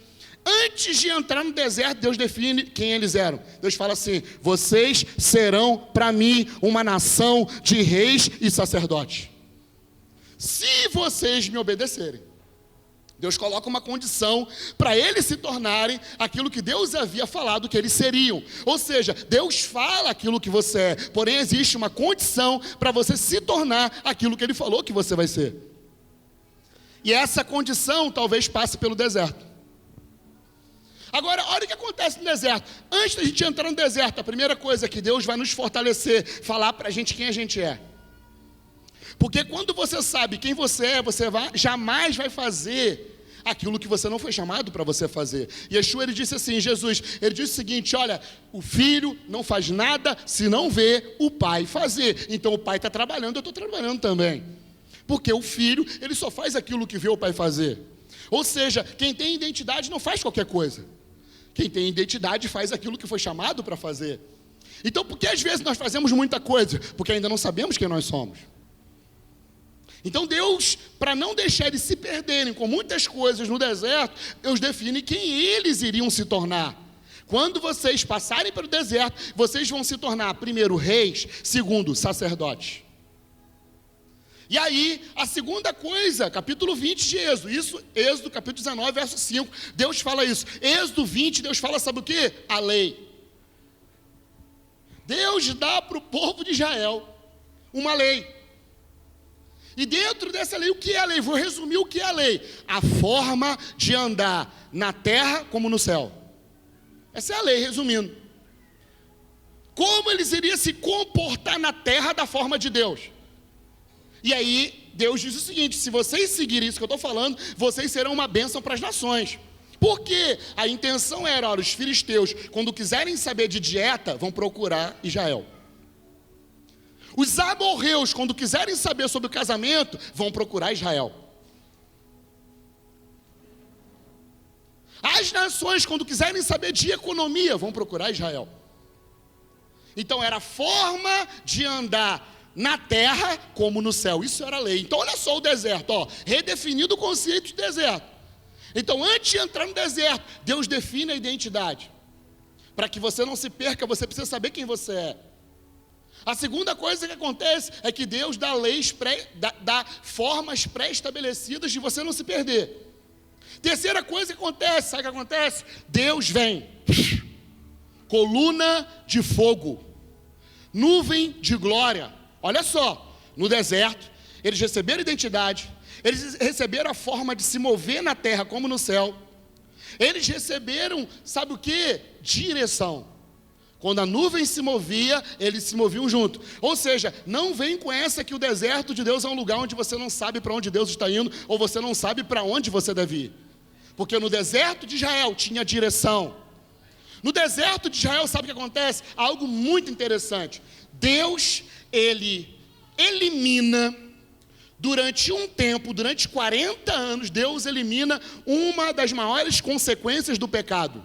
Antes de entrar no deserto, Deus define quem eles eram. Deus fala assim: vocês serão para mim uma nação de reis e sacerdotes, se vocês me obedecerem. Deus coloca uma condição para eles se tornarem aquilo que Deus havia falado que eles seriam. Ou seja, Deus fala aquilo que você é, porém existe uma condição para você se tornar aquilo que Ele falou que você vai ser. E essa condição talvez passe pelo deserto. Agora, olha o que acontece no deserto. Antes da gente entrar no deserto, a primeira coisa é que Deus vai nos fortalecer, falar para a gente quem a gente é. Porque quando você sabe quem você é, jamais vai fazer aquilo que você não foi chamado para você fazer. Yeshua, ele disse assim, Jesus, ele disse o seguinte: olha, o filho não faz nada se não vê o pai fazer. Então o pai está trabalhando, eu estou trabalhando também. Porque o filho, ele só faz aquilo que vê o pai fazer. Ou seja, quem tem identidade não faz qualquer coisa. Quem tem identidade faz aquilo que foi chamado para fazer. Então, por que às vezes nós fazemos muita coisa? Porque ainda não sabemos quem nós somos. Então Deus, para não deixar eles se perderem com muitas coisas no deserto, Deus define quem eles iriam se tornar. Quando vocês passarem pelo deserto, vocês vão se tornar, primeiro, reis, segundo, sacerdotes. E aí, a segunda coisa, capítulo 20 de Êxodo, isso, Êxodo, capítulo 19, verso 5, Deus fala isso. Êxodo 20, Deus fala, sabe o quê? A lei. Deus dá para o povo de Israel uma lei. E dentro dessa lei, o que é a lei? Vou resumir o que é a lei. A forma de andar na terra como no céu. Essa é a lei, resumindo. Como eles iriam se comportar na terra da forma de Deus. E aí, Deus diz o seguinte: se vocês seguirem isso que eu estou falando, vocês serão uma bênção para as nações. Porque a intenção era, olha, os filisteus, quando quiserem saber de dieta, vão procurar Israel. Os amorreus, quando quiserem saber sobre o casamento, vão procurar Israel. As nações, quando quiserem saber de economia, vão procurar Israel. Então era a forma de andar na terra como no céu. Isso era a lei. Então olha só o deserto, ó, redefinido o conceito de deserto. Então, antes de entrar no deserto, Deus define a identidade. Para que você não se perca, você precisa saber quem você é. A segunda coisa que acontece é que Deus dá leis, dá formas pré-estabelecidas de você não se perder. Terceira coisa que acontece, sabe o que acontece? Deus vem, coluna de fogo, nuvem de glória. Olha só, no deserto, eles receberam identidade. Eles receberam a forma de se mover na terra como no céu. Eles receberam, sabe o que? Direção. Quando a nuvem se movia, eles se moviam junto. Ou seja, não vem com essa que o deserto de Deus é um lugar onde você não sabe para onde Deus está indo, ou você não sabe para onde você deve ir. Porque no deserto de Israel tinha direção. No deserto de Israel, sabe o que acontece? Algo muito interessante. Deus, ele elimina... Durante um tempo, durante 40 anos, Deus elimina uma das maiores consequências do pecado.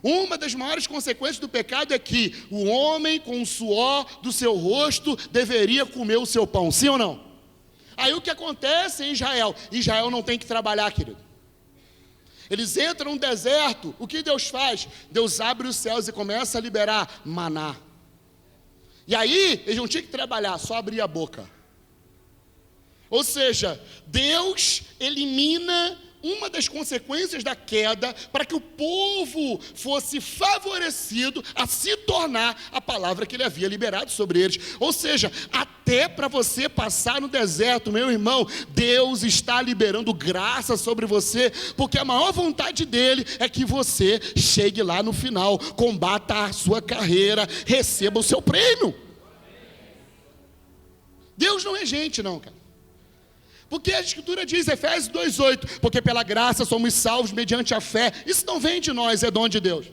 Uma das maiores consequências do pecado é que o homem, com o suor do seu rosto, deveria comer o seu pão, sim ou não? Aí o que acontece em Israel? Israel não tem que trabalhar, querido. Eles entram no deserto, o que Deus faz? Deus abre os céus e começa a liberar maná. E aí, eles não tinham que trabalhar, só abrir a boca. Ou seja, Deus elimina uma das consequências da queda para que o povo fosse favorecido a se tornar a palavra que ele havia liberado sobre eles. Ou seja, até para você passar no deserto, meu irmão, Deus está liberando graça sobre você, porque a maior vontade dele é que você chegue lá no final, combata a sua carreira, receba o seu prêmio. Deus não é gente não, cara. Porque a Escritura diz, Efésios 2,8, porque pela graça somos salvos mediante a fé. Isso não vem de nós, é dom de Deus.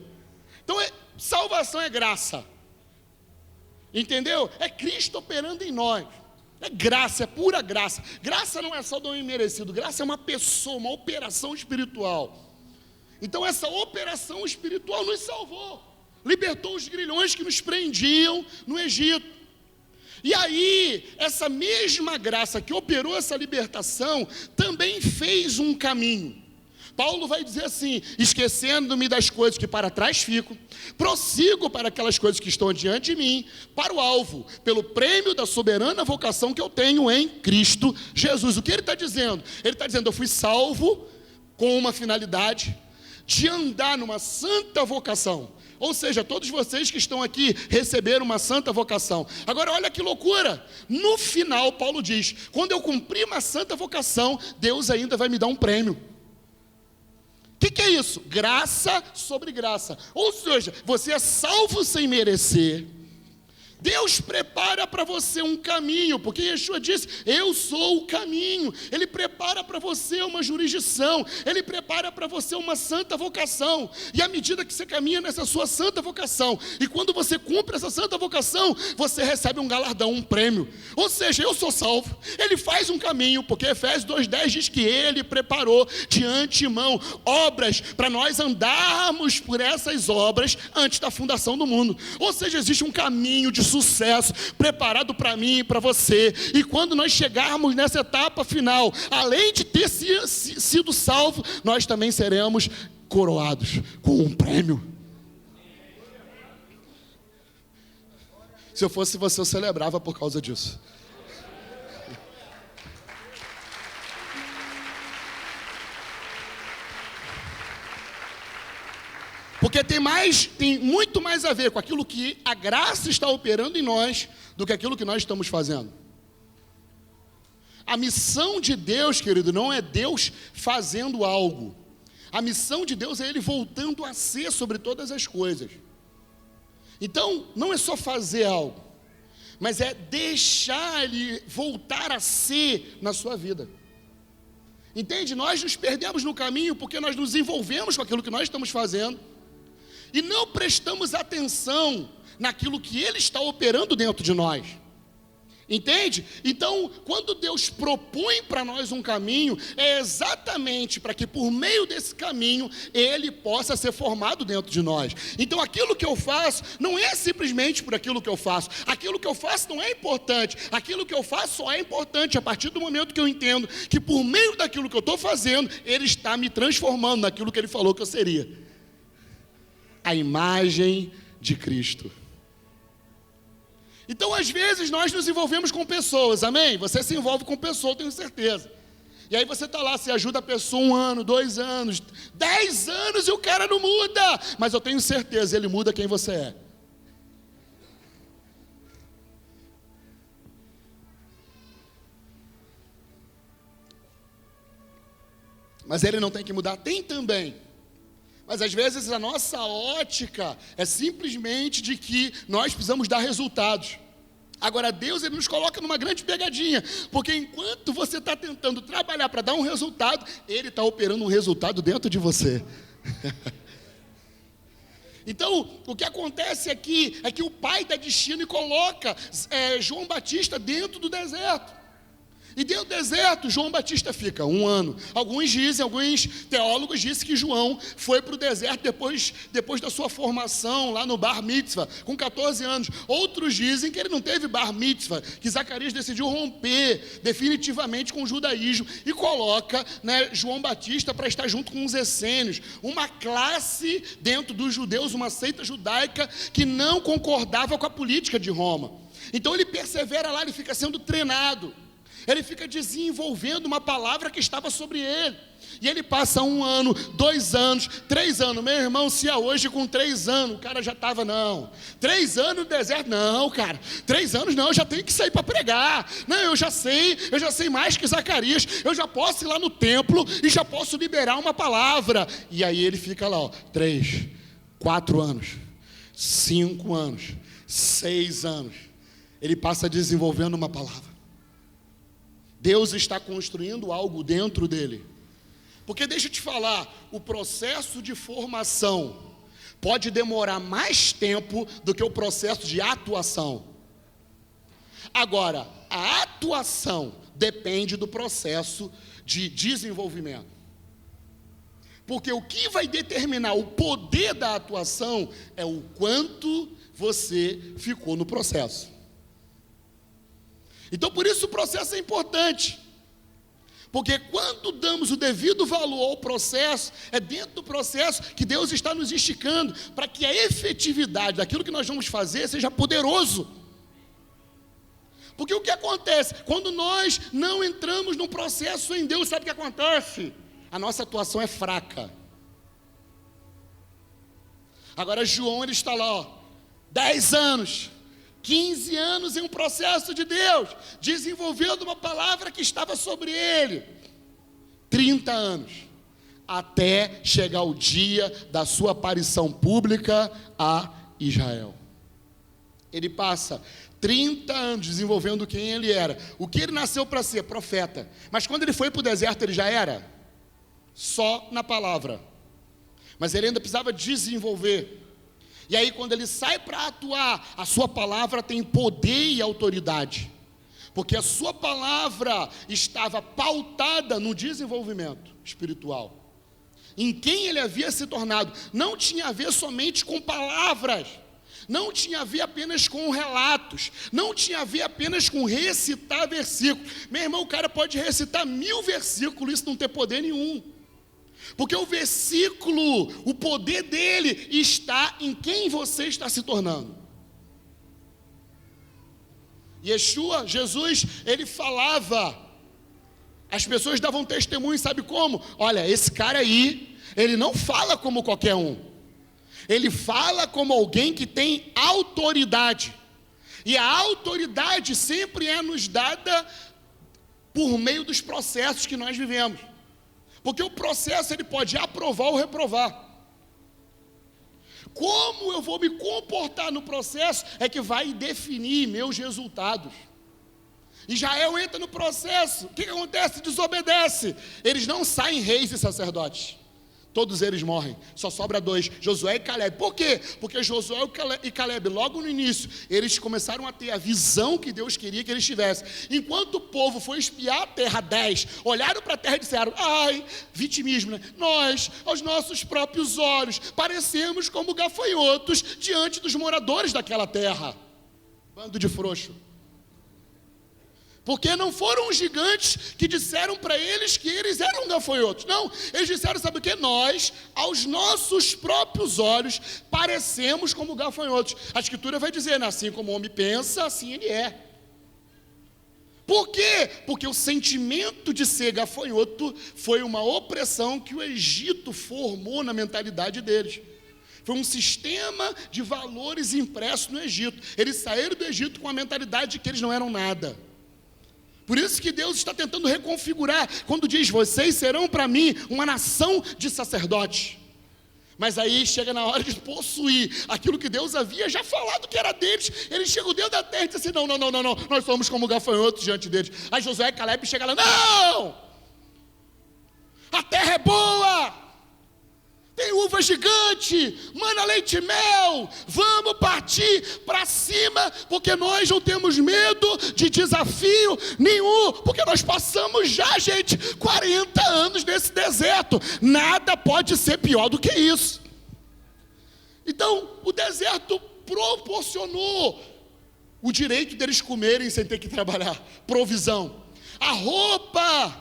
Então, salvação é graça. Entendeu? É Cristo operando em nós. É graça, é pura graça. Graça não é só dom imerecido, graça é uma pessoa, uma operação espiritual. Então essa operação espiritual nos salvou. Libertou os grilhões que nos prendiam no Egito. E aí, essa mesma graça que operou essa libertação, também fez um caminho. Paulo vai dizer assim, esquecendo-me das coisas que para trás fico, prossigo para aquelas coisas que estão diante de mim, para o alvo, pelo prêmio da soberana vocação que eu tenho em Cristo Jesus. O que ele está dizendo? Ele está dizendo, eu fui salvo com uma finalidade de andar numa santa vocação. Ou seja, todos vocês que estão aqui receberam uma santa vocação. Agora olha que loucura, no final Paulo diz, quando eu cumprir uma santa vocação, Deus ainda vai me dar um prêmio. O que é isso? Graça sobre graça. Ou seja, você é salvo sem merecer. Deus prepara para você um caminho, porque Yeshua disse, eu sou o caminho. Ele prepara para você uma jurisdição, Ele prepara para você uma santa vocação, e à medida que você caminha nessa sua santa vocação, e quando você cumpre essa santa vocação, você recebe um galardão, um prêmio. Ou seja, eu sou salvo, Ele faz um caminho, porque Efésios 2,10 diz que Ele preparou de antemão obras, para nós andarmos por essas obras antes da fundação do mundo. Ou seja, existe um caminho de sucesso preparado para mim e para você, e quando nós chegarmos nessa etapa final, além de ter sido salvo, nós também seremos coroados com um prêmio. Se eu fosse você, eu celebrava por causa disso. Porque tem muito mais a ver com aquilo que a graça está operando em nós do que aquilo que nós estamos fazendo. A missão de Deus, querido, não é Deus fazendo algo. A missão de Deus é Ele voltando a ser sobre todas as coisas. Então, não é só fazer algo, mas é deixar Ele voltar a ser na sua vida. Entende? Nós nos perdemos no caminho porque nós nos envolvemos com aquilo que nós estamos fazendo e não prestamos atenção naquilo que Ele está operando dentro de nós. Entende? Então, quando Deus propõe para nós um caminho, é exatamente para que por meio desse caminho, Ele possa ser formado dentro de nós. Então, aquilo que eu faço, não é simplesmente por aquilo que eu faço. Aquilo que eu faço não é importante. Aquilo que eu faço só é importante a partir do momento que eu entendo que por meio daquilo que eu estou fazendo, Ele está me transformando naquilo que Ele falou que eu seria. A imagem de Cristo. Então, às vezes, nós nos envolvemos com pessoas, amém? Você se envolve com pessoa, eu tenho certeza. E aí você está lá, você ajuda a pessoa 1 ano, 2 anos, 10 anos e o cara não muda. Mas eu tenho certeza, ele muda quem você é. Mas ele não tem que mudar? Tem também. Mas às vezes a nossa ótica é simplesmente de que nós precisamos dar resultados. Agora Deus, Ele nos coloca numa grande pegadinha, porque enquanto você está tentando trabalhar para dar um resultado, Ele está operando um resultado dentro de você. Então, o que acontece aqui é que o Pai dá destino e coloca João Batista dentro do deserto. E dentro do deserto, João Batista fica 1 ano. Alguns teólogos dizem que João foi para o deserto depois da sua formação lá no Bar Mitzvah, com 14 anos. Outros dizem que ele não teve Bar Mitzvah, que Zacarias decidiu romper definitivamente com o judaísmo e coloca, João Batista para estar junto com os essênios, uma classe dentro dos judeus, uma seita judaica que não concordava com a política de Roma. Então ele persevera lá, ele fica sendo treinado. Ele fica desenvolvendo uma palavra que estava sobre ele. E ele passa 1 ano, 2 anos, 3 anos. Meu irmão, se é hoje com 3 anos, o cara já estava, não. 3 anos no deserto, não, cara. 3 anos não, eu já tenho que sair para pregar. Não, eu já sei mais que Zacarias. Eu já posso ir lá no templo e já posso liberar uma palavra. E aí ele fica lá, 3, 4 anos, 5 anos, 6 anos. Ele passa desenvolvendo uma palavra. Deus está construindo algo dentro dele. Porque deixa eu te falar, o processo de formação pode demorar mais tempo do que o processo de atuação. Agora, a atuação depende do processo de desenvolvimento. Porque o que vai determinar o poder da atuação é o quanto você ficou no processo. Então, por isso o processo é importante. Porque quando damos o devido valor ao processo, é dentro do processo que Deus está nos esticando para que a efetividade daquilo que nós vamos fazer seja poderoso. Porque o que acontece? Quando nós não entramos num processo em Deus, sabe o que acontece? A nossa atuação é fraca. Agora João, ele está lá, 10 anos... 15 anos em um processo de Deus, desenvolvendo uma palavra que estava sobre ele. 30 anos, até chegar o dia da sua aparição pública a Israel. Ele passa 30 anos desenvolvendo quem ele era. O que ele nasceu para ser? Profeta. Mas quando ele foi para o deserto, ele já era? Só na palavra. Mas ele ainda precisava desenvolver. E aí quando ele sai para atuar, a sua palavra tem poder e autoridade. Porque a sua palavra estava pautada no desenvolvimento espiritual. Em quem ele havia se tornado. Não tinha a ver somente com palavras. Não tinha a ver apenas com relatos. Não tinha a ver apenas com recitar versículos. Meu irmão, o cara pode recitar 1000 versículos e isso não ter poder nenhum. Porque o versículo, o poder dele está em quem você está se tornando. Yeshua, Jesus, ele falava, as pessoas davam testemunho, sabe como? Olha, esse cara aí, ele não fala como qualquer um. Ele fala como alguém que tem autoridade. E a autoridade sempre é nos dada por meio dos processos que nós vivemos. Porque o processo ele pode aprovar ou reprovar. Como eu vou me comportar no processo é que vai definir meus resultados. Israel entra no processo, o que acontece? Desobedece. Eles não saem reis e sacerdotes. Todos eles morrem, só sobra 2, Josué e Caleb. Por quê? Porque Josué e Caleb, logo no início, eles começaram a ter a visão que Deus queria que eles tivessem. Enquanto o povo foi espiar a terra, 10, olharam para a terra e disseram, ai, vitimismo, né? Nós, aos nossos próprios olhos, parecemos como gafanhotos diante dos moradores daquela terra. Bando de frouxo. Porque não foram os gigantes que disseram para eles que eles eram gafanhotos. Não, eles disseram, sabe o que? Nós, aos nossos próprios olhos, parecemos como gafanhotos. A Escritura vai dizer, né? Assim como o homem pensa, assim ele é. Por quê? Porque o sentimento de ser gafanhoto foi uma opressão que o Egito formou na mentalidade deles. Foi um sistema de valores impresso no Egito. Eles saíram do Egito com a mentalidade de que eles não eram nada. Por isso que Deus está tentando reconfigurar, quando diz, vocês serão para mim uma nação de sacerdotes. Mas aí chega na hora de possuir aquilo que Deus havia já falado que era deles. Eles chegam dentro da terra e dizem assim, não, nós somos como gafanhotos diante deles. Aí Josué e Caleb chegam lá, não! A terra é boa! Tem uva gigante, mana, leite e mel, vamos partir para cima, porque nós não temos medo de desafio nenhum, porque nós passamos já, gente, 40 anos nesse deserto, nada pode ser pior do que isso. Então, o deserto proporcionou o direito deles comerem sem ter que trabalhar, provisão. A roupa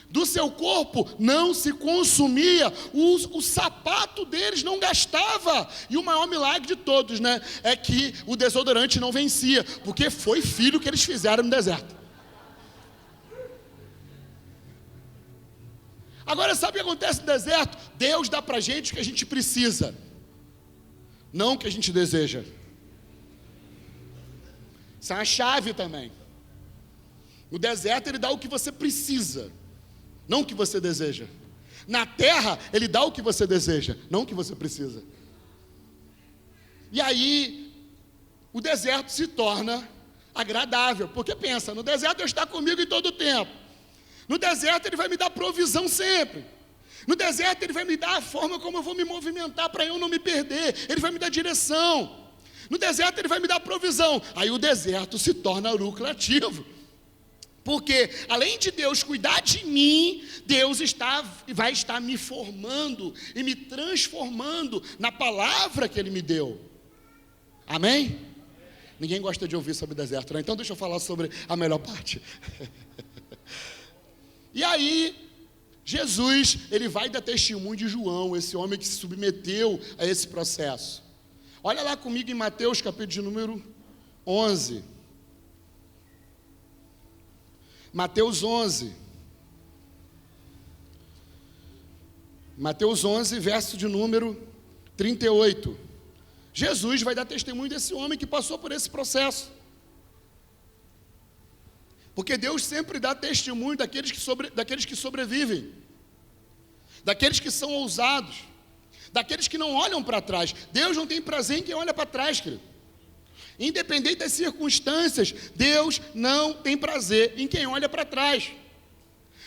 do seu corpo não se consumia, o sapato deles não gastava, e o maior milagre de todos, né, é que o desodorante não vencia, porque foi filho que eles fizeram no deserto. Agora sabe o que acontece no deserto? Deus dá pra gente o que a gente precisa, não o que a gente deseja. Isso é uma chave também. No deserto ele dá o que você precisa, não o que você deseja. Na terra, ele dá o que você deseja, não o que você precisa. E aí, o deserto se torna agradável. Porque pensa, no deserto Deus está comigo em todo o tempo. No deserto ele vai me dar provisão sempre. No deserto ele vai me dar a forma como eu vou me movimentar para eu não me perder. Ele vai me dar direção. No deserto ele vai me dar provisão. Aí o deserto se torna lucrativo. Porque, além de Deus cuidar de mim, Deus vai estar me formando e me transformando na palavra que Ele me deu. Amém? Ninguém gosta de ouvir sobre o deserto, né? Então deixa eu falar sobre a melhor parte. E aí, Jesus, ele vai dar testemunho de João, esse homem que se submeteu a esse processo. Olha lá comigo em Mateus, capítulo de número 11. Mateus 11, verso de número 38. Jesus vai dar testemunho desse homem que passou por esse processo. Porque Deus sempre dá testemunho daqueles que sobrevivem, daqueles que são ousados, daqueles que não olham para trás. Deus não tem prazer em quem olha para trás, querido. Independente das circunstâncias, Deus não tem prazer em quem olha para trás.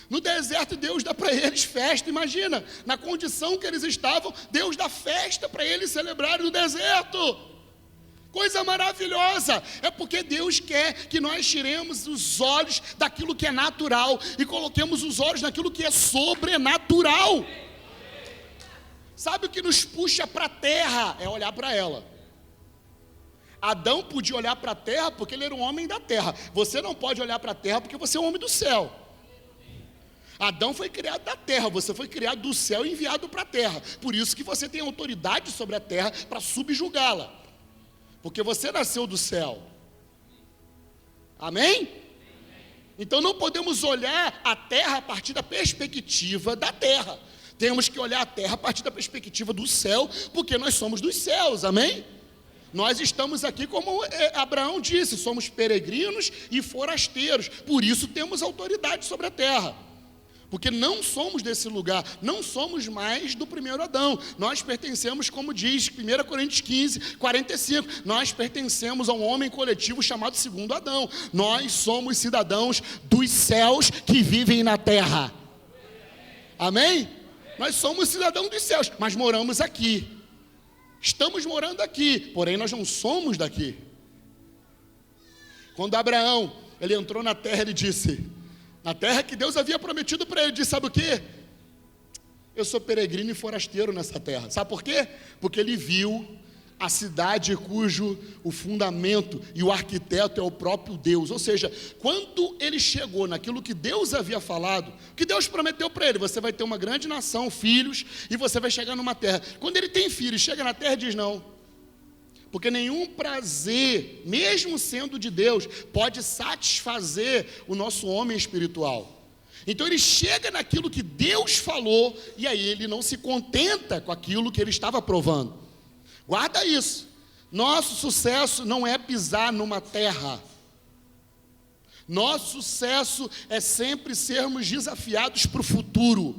No deserto, Deus dá para eles festa, imagina, na condição que eles estavam, Deus dá festa para eles celebrarem no deserto. Coisa maravilhosa, é porque Deus quer que nós tiremos os olhos daquilo que é natural e coloquemos os olhos naquilo que é sobrenatural. Sabe o que nos puxa para a terra? É olhar para ela. Adão podia olhar para a terra porque ele era um homem da terra. Você não pode olhar para a terra porque você é um homem do céu. Adão foi criado da terra, você foi criado do céu e enviado para a terra. Por isso que você tem autoridade sobre a terra para subjugá-la. Porque você nasceu do céu. Amém? Então não podemos olhar a terra a partir da perspectiva da terra. Temos que olhar a terra a partir da perspectiva do céu, porque nós somos dos céus, amém? Nós estamos aqui, como Abraão disse, somos peregrinos e forasteiros, por isso temos autoridade sobre a terra, porque não somos desse lugar, não somos mais do primeiro Adão, nós pertencemos, como diz 1 Coríntios 15, 45, nós pertencemos a um homem coletivo chamado segundo Adão, nós somos cidadãos dos céus que vivem na terra, amém? Nós somos cidadãos dos céus, mas moramos aqui. Estamos morando aqui, porém nós não somos daqui. Quando Abraão, ele entrou na terra, ele disse, na terra que Deus havia prometido para ele, disse, sabe o quê? Eu sou peregrino e forasteiro nessa terra. Sabe por quê? Porque ele viu a cidade cujo o fundamento e o arquiteto é o próprio Deus. Ou seja, quando ele chegou naquilo que Deus havia falado, que Deus prometeu para ele, você vai ter uma grande nação, filhos, e você vai chegar numa terra. Quando ele tem filhos, chega na terra e diz não, porque nenhum prazer, mesmo sendo de Deus, pode satisfazer o nosso homem espiritual. Então ele chega naquilo que Deus falou, e aí ele não se contenta com aquilo que ele estava provando. Guarda isso, nosso sucesso não é pisar numa terra, nosso sucesso é sempre sermos desafiados para o futuro,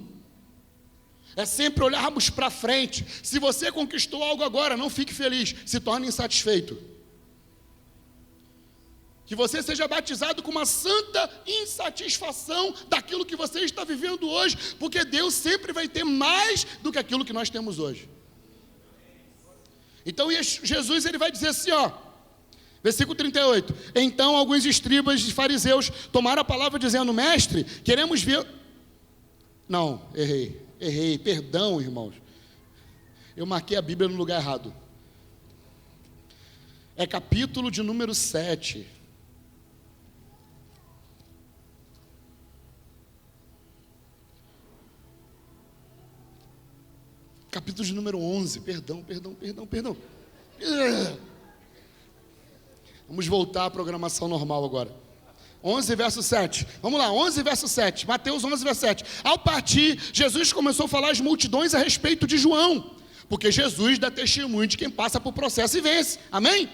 é sempre olharmos para frente. Se você conquistou algo agora, não fique feliz, se torne insatisfeito, que você seja batizado com uma santa insatisfação daquilo que você está vivendo hoje, porque Deus sempre vai ter mais do que aquilo que nós temos hoje. Então Jesus ele vai dizer assim, ó, versículo 38, então alguns escribas e fariseus tomaram a palavra dizendo, mestre, queremos ver, não, errei, perdão irmãos, eu marquei a Bíblia no lugar errado, é capítulo de número 7, capítulo de número 11, perdão. Vamos voltar à programação normal agora. 11, verso 7. Vamos lá, 11, verso 7. Mateus 11, verso 7. Ao partir, Jesus começou a falar às multidões a respeito de João, porque Jesus dá testemunho de quem passa por processo e vence. Amém?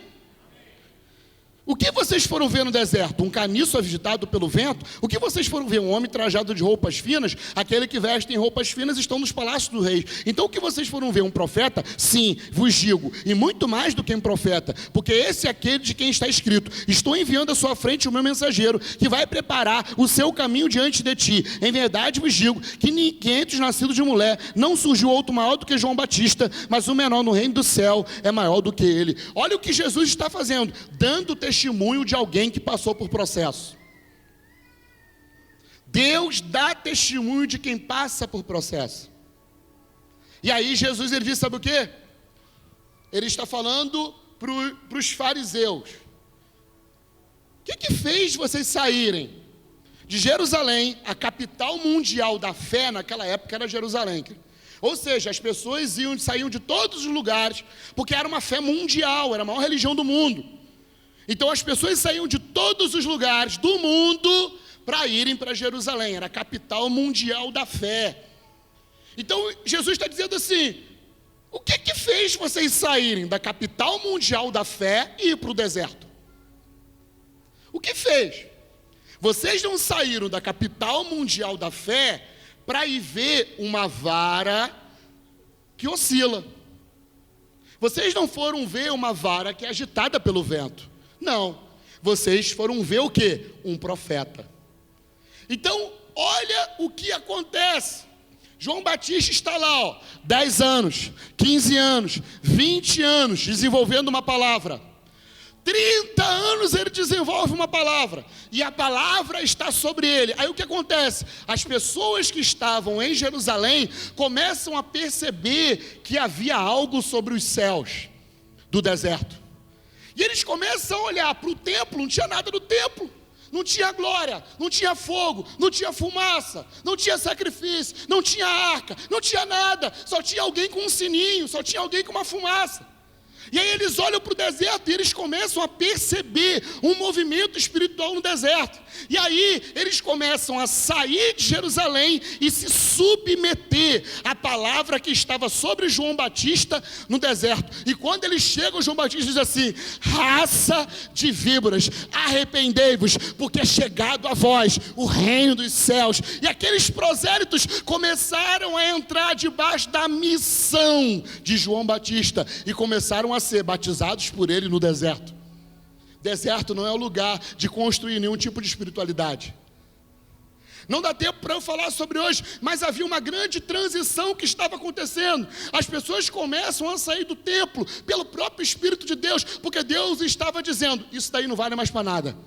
O que vocês foram ver no deserto? Um caniço agitado pelo vento? O que vocês foram ver? Um homem trajado de roupas finas? Aquele que veste em roupas finas estão nos palácios do rei. Então o que vocês foram ver? Um profeta? Sim, vos digo, e muito mais do que um profeta, porque esse é aquele de quem está escrito, estou enviando à sua frente o meu mensageiro, que vai preparar o seu caminho diante de ti. Em verdade vos digo, que entre os nascidos de mulher, não surgiu outro maior do que João Batista, mas o menor no reino do céu é maior do que ele. Olha o que Jesus está fazendo, dando testemunho de alguém que passou por processo. Deus dá testemunho de quem passa por processo. E aí Jesus ele diz, sabe o quê? Ele está falando para os fariseus. O que fez vocês saírem de Jerusalém? A capital mundial da fé naquela época era Jerusalém. Ou seja, as pessoas saíam de todos os lugares, porque era uma fé mundial, era a maior religião do mundo. Então as pessoas saíam de todos os lugares do mundo para irem para Jerusalém, era a capital mundial da fé. Então Jesus está dizendo assim, o que fez vocês saírem da capital mundial da fé e ir para o deserto? O que fez? Vocês não saíram da capital mundial da fé para ir ver uma vara que oscila. Vocês não foram ver uma vara que é agitada pelo vento. Não, vocês foram ver o quê? Um profeta. Então, olha o que acontece. João Batista está lá, ó, 10 anos, 15 anos, 20 anos, desenvolvendo uma palavra. 30 anos ele desenvolve uma palavra, e a palavra está sobre ele. Aí o que acontece? As pessoas que estavam em Jerusalém começam a perceber que havia algo sobre os céus do deserto. E eles começam a olhar para o templo, não tinha nada no templo. Não tinha glória, não tinha fogo, não tinha fumaça, não tinha sacrifício, não tinha arca, não tinha nada. Só tinha alguém com um sininho, só tinha alguém com uma fumaça. E aí eles olham para o deserto e eles começam a perceber um movimento espiritual no deserto. E aí eles começam a sair de Jerusalém e se submeter à palavra que estava sobre João Batista no deserto. E quando eles chegam, João Batista diz assim: raça de víboras, arrependei-vos, porque é chegado a vós o reino dos céus. E aqueles prosélitos começaram a entrar debaixo da missão de João Batista e começaram a ser batizados por ele no deserto. Deserto não é o lugar de construir nenhum tipo de espiritualidade. Não dá tempo para eu falar sobre hoje, mas havia uma grande transição que estava acontecendo. As pessoas começam a sair do templo pelo próprio Espírito de Deus, porque Deus estava dizendo: isso daí não vale mais para nada.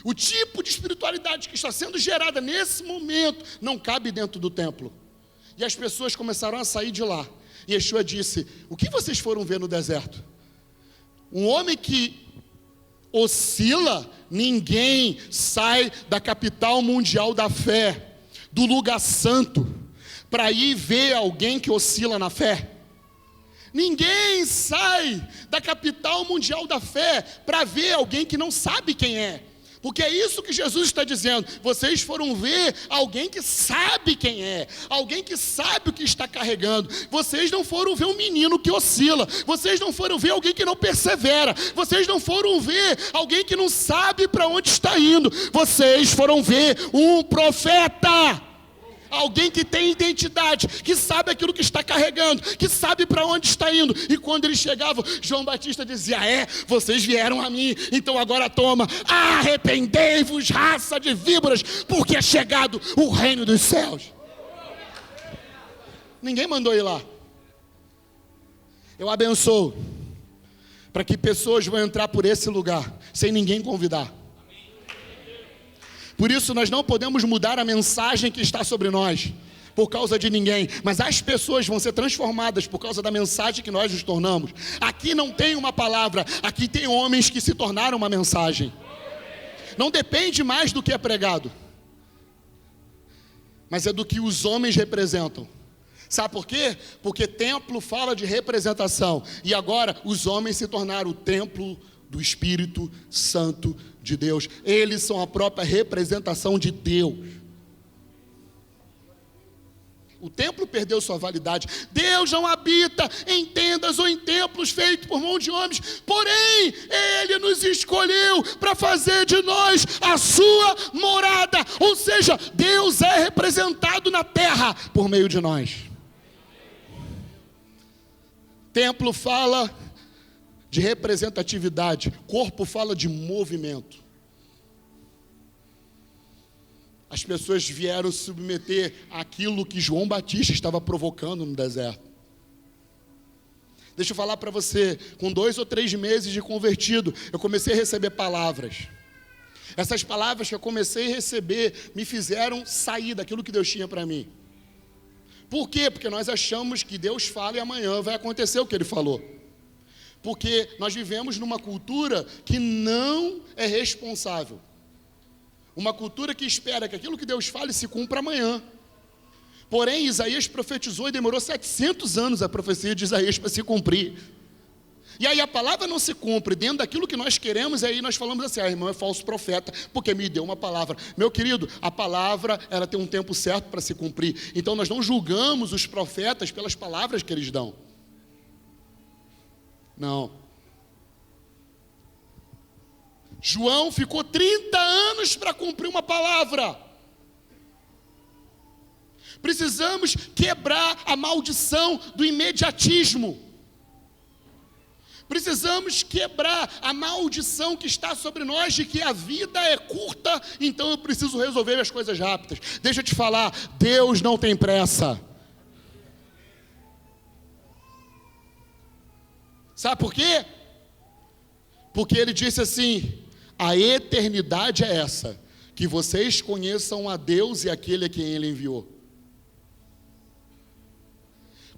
O tipo de espiritualidade que está sendo gerada nesse momento não cabe dentro do templo. E as pessoas começaram a sair de lá. E Yeshua disse: o que vocês foram ver no deserto? Um homem que oscila? Ninguém sai da capital mundial da fé, do lugar santo, para ir ver alguém que oscila na fé. Ninguém sai da capital mundial da fé para ver alguém que não sabe quem é. Porque é isso que Jesus está dizendo. Vocês foram ver alguém que sabe quem é, alguém que sabe o que está carregando. Vocês não foram ver um menino que oscila, vocês não foram ver alguém que não persevera, vocês não foram ver alguém que não sabe para onde está indo. Vocês foram ver um profeta. Alguém que tem identidade, que sabe aquilo que está carregando, que sabe para onde está indo. E quando eles chegavam, João Batista dizia: vocês vieram a mim, então agora toma, arrependei-vos, raça de víboras, porque é chegado o reino dos céus. Ninguém mandou ir lá. Eu abençoo para que pessoas vão entrar por esse lugar sem ninguém convidar. Por isso nós não podemos mudar a mensagem que está sobre nós por causa de ninguém, mas as pessoas vão ser transformadas por causa da mensagem que nós nos tornamos. Aqui não tem uma palavra, aqui tem homens que se tornaram uma mensagem. Não depende mais do que é pregado, mas é do que os homens representam. Sabe por quê? Porque templo fala de representação, e agora os homens se tornaram o templo do Espírito Santo de Deus. Eles são a própria representação de Deus. O templo perdeu sua validade. Deus não habita em tendas ou em templos feitos por mão de homens, porém Ele nos escolheu para fazer de nós a sua morada. Ou seja, Deus é representado na terra por meio de nós. Templo fala de representatividade, corpo fala de movimento. As pessoas vieram submeter aquilo que João Batista estava provocando no deserto. Deixa eu falar para você, com 2 ou 3 meses de convertido, eu comecei a receber palavras. Essas palavras que eu comecei a receber me fizeram sair daquilo que Deus tinha para mim. Por quê? Porque nós achamos que Deus fala e amanhã vai acontecer o que Ele falou. Porque nós vivemos numa cultura que não é responsável. Uma cultura que espera que aquilo que Deus fale se cumpra amanhã. Porém, Isaías profetizou e demorou 700 anos a profecia de Isaías para se cumprir. E aí a palavra não se cumpre dentro daquilo que nós queremos, e aí nós falamos assim: irmão é falso profeta, porque me deu uma palavra. Meu querido, a palavra, ela tem um tempo certo para se cumprir. Então nós não julgamos os profetas pelas palavras que eles dão. Não. João ficou 30 anos para cumprir uma palavra. Precisamos quebrar a maldição do imediatismo. Precisamos quebrar a maldição que está sobre nós de que a vida é curta, então eu preciso resolver as coisas rápidas. Deixa eu te falar, Deus não tem pressa. Sabe por quê? Porque Ele disse assim: a eternidade é essa, que vocês conheçam a Deus e aquele a quem Ele enviou.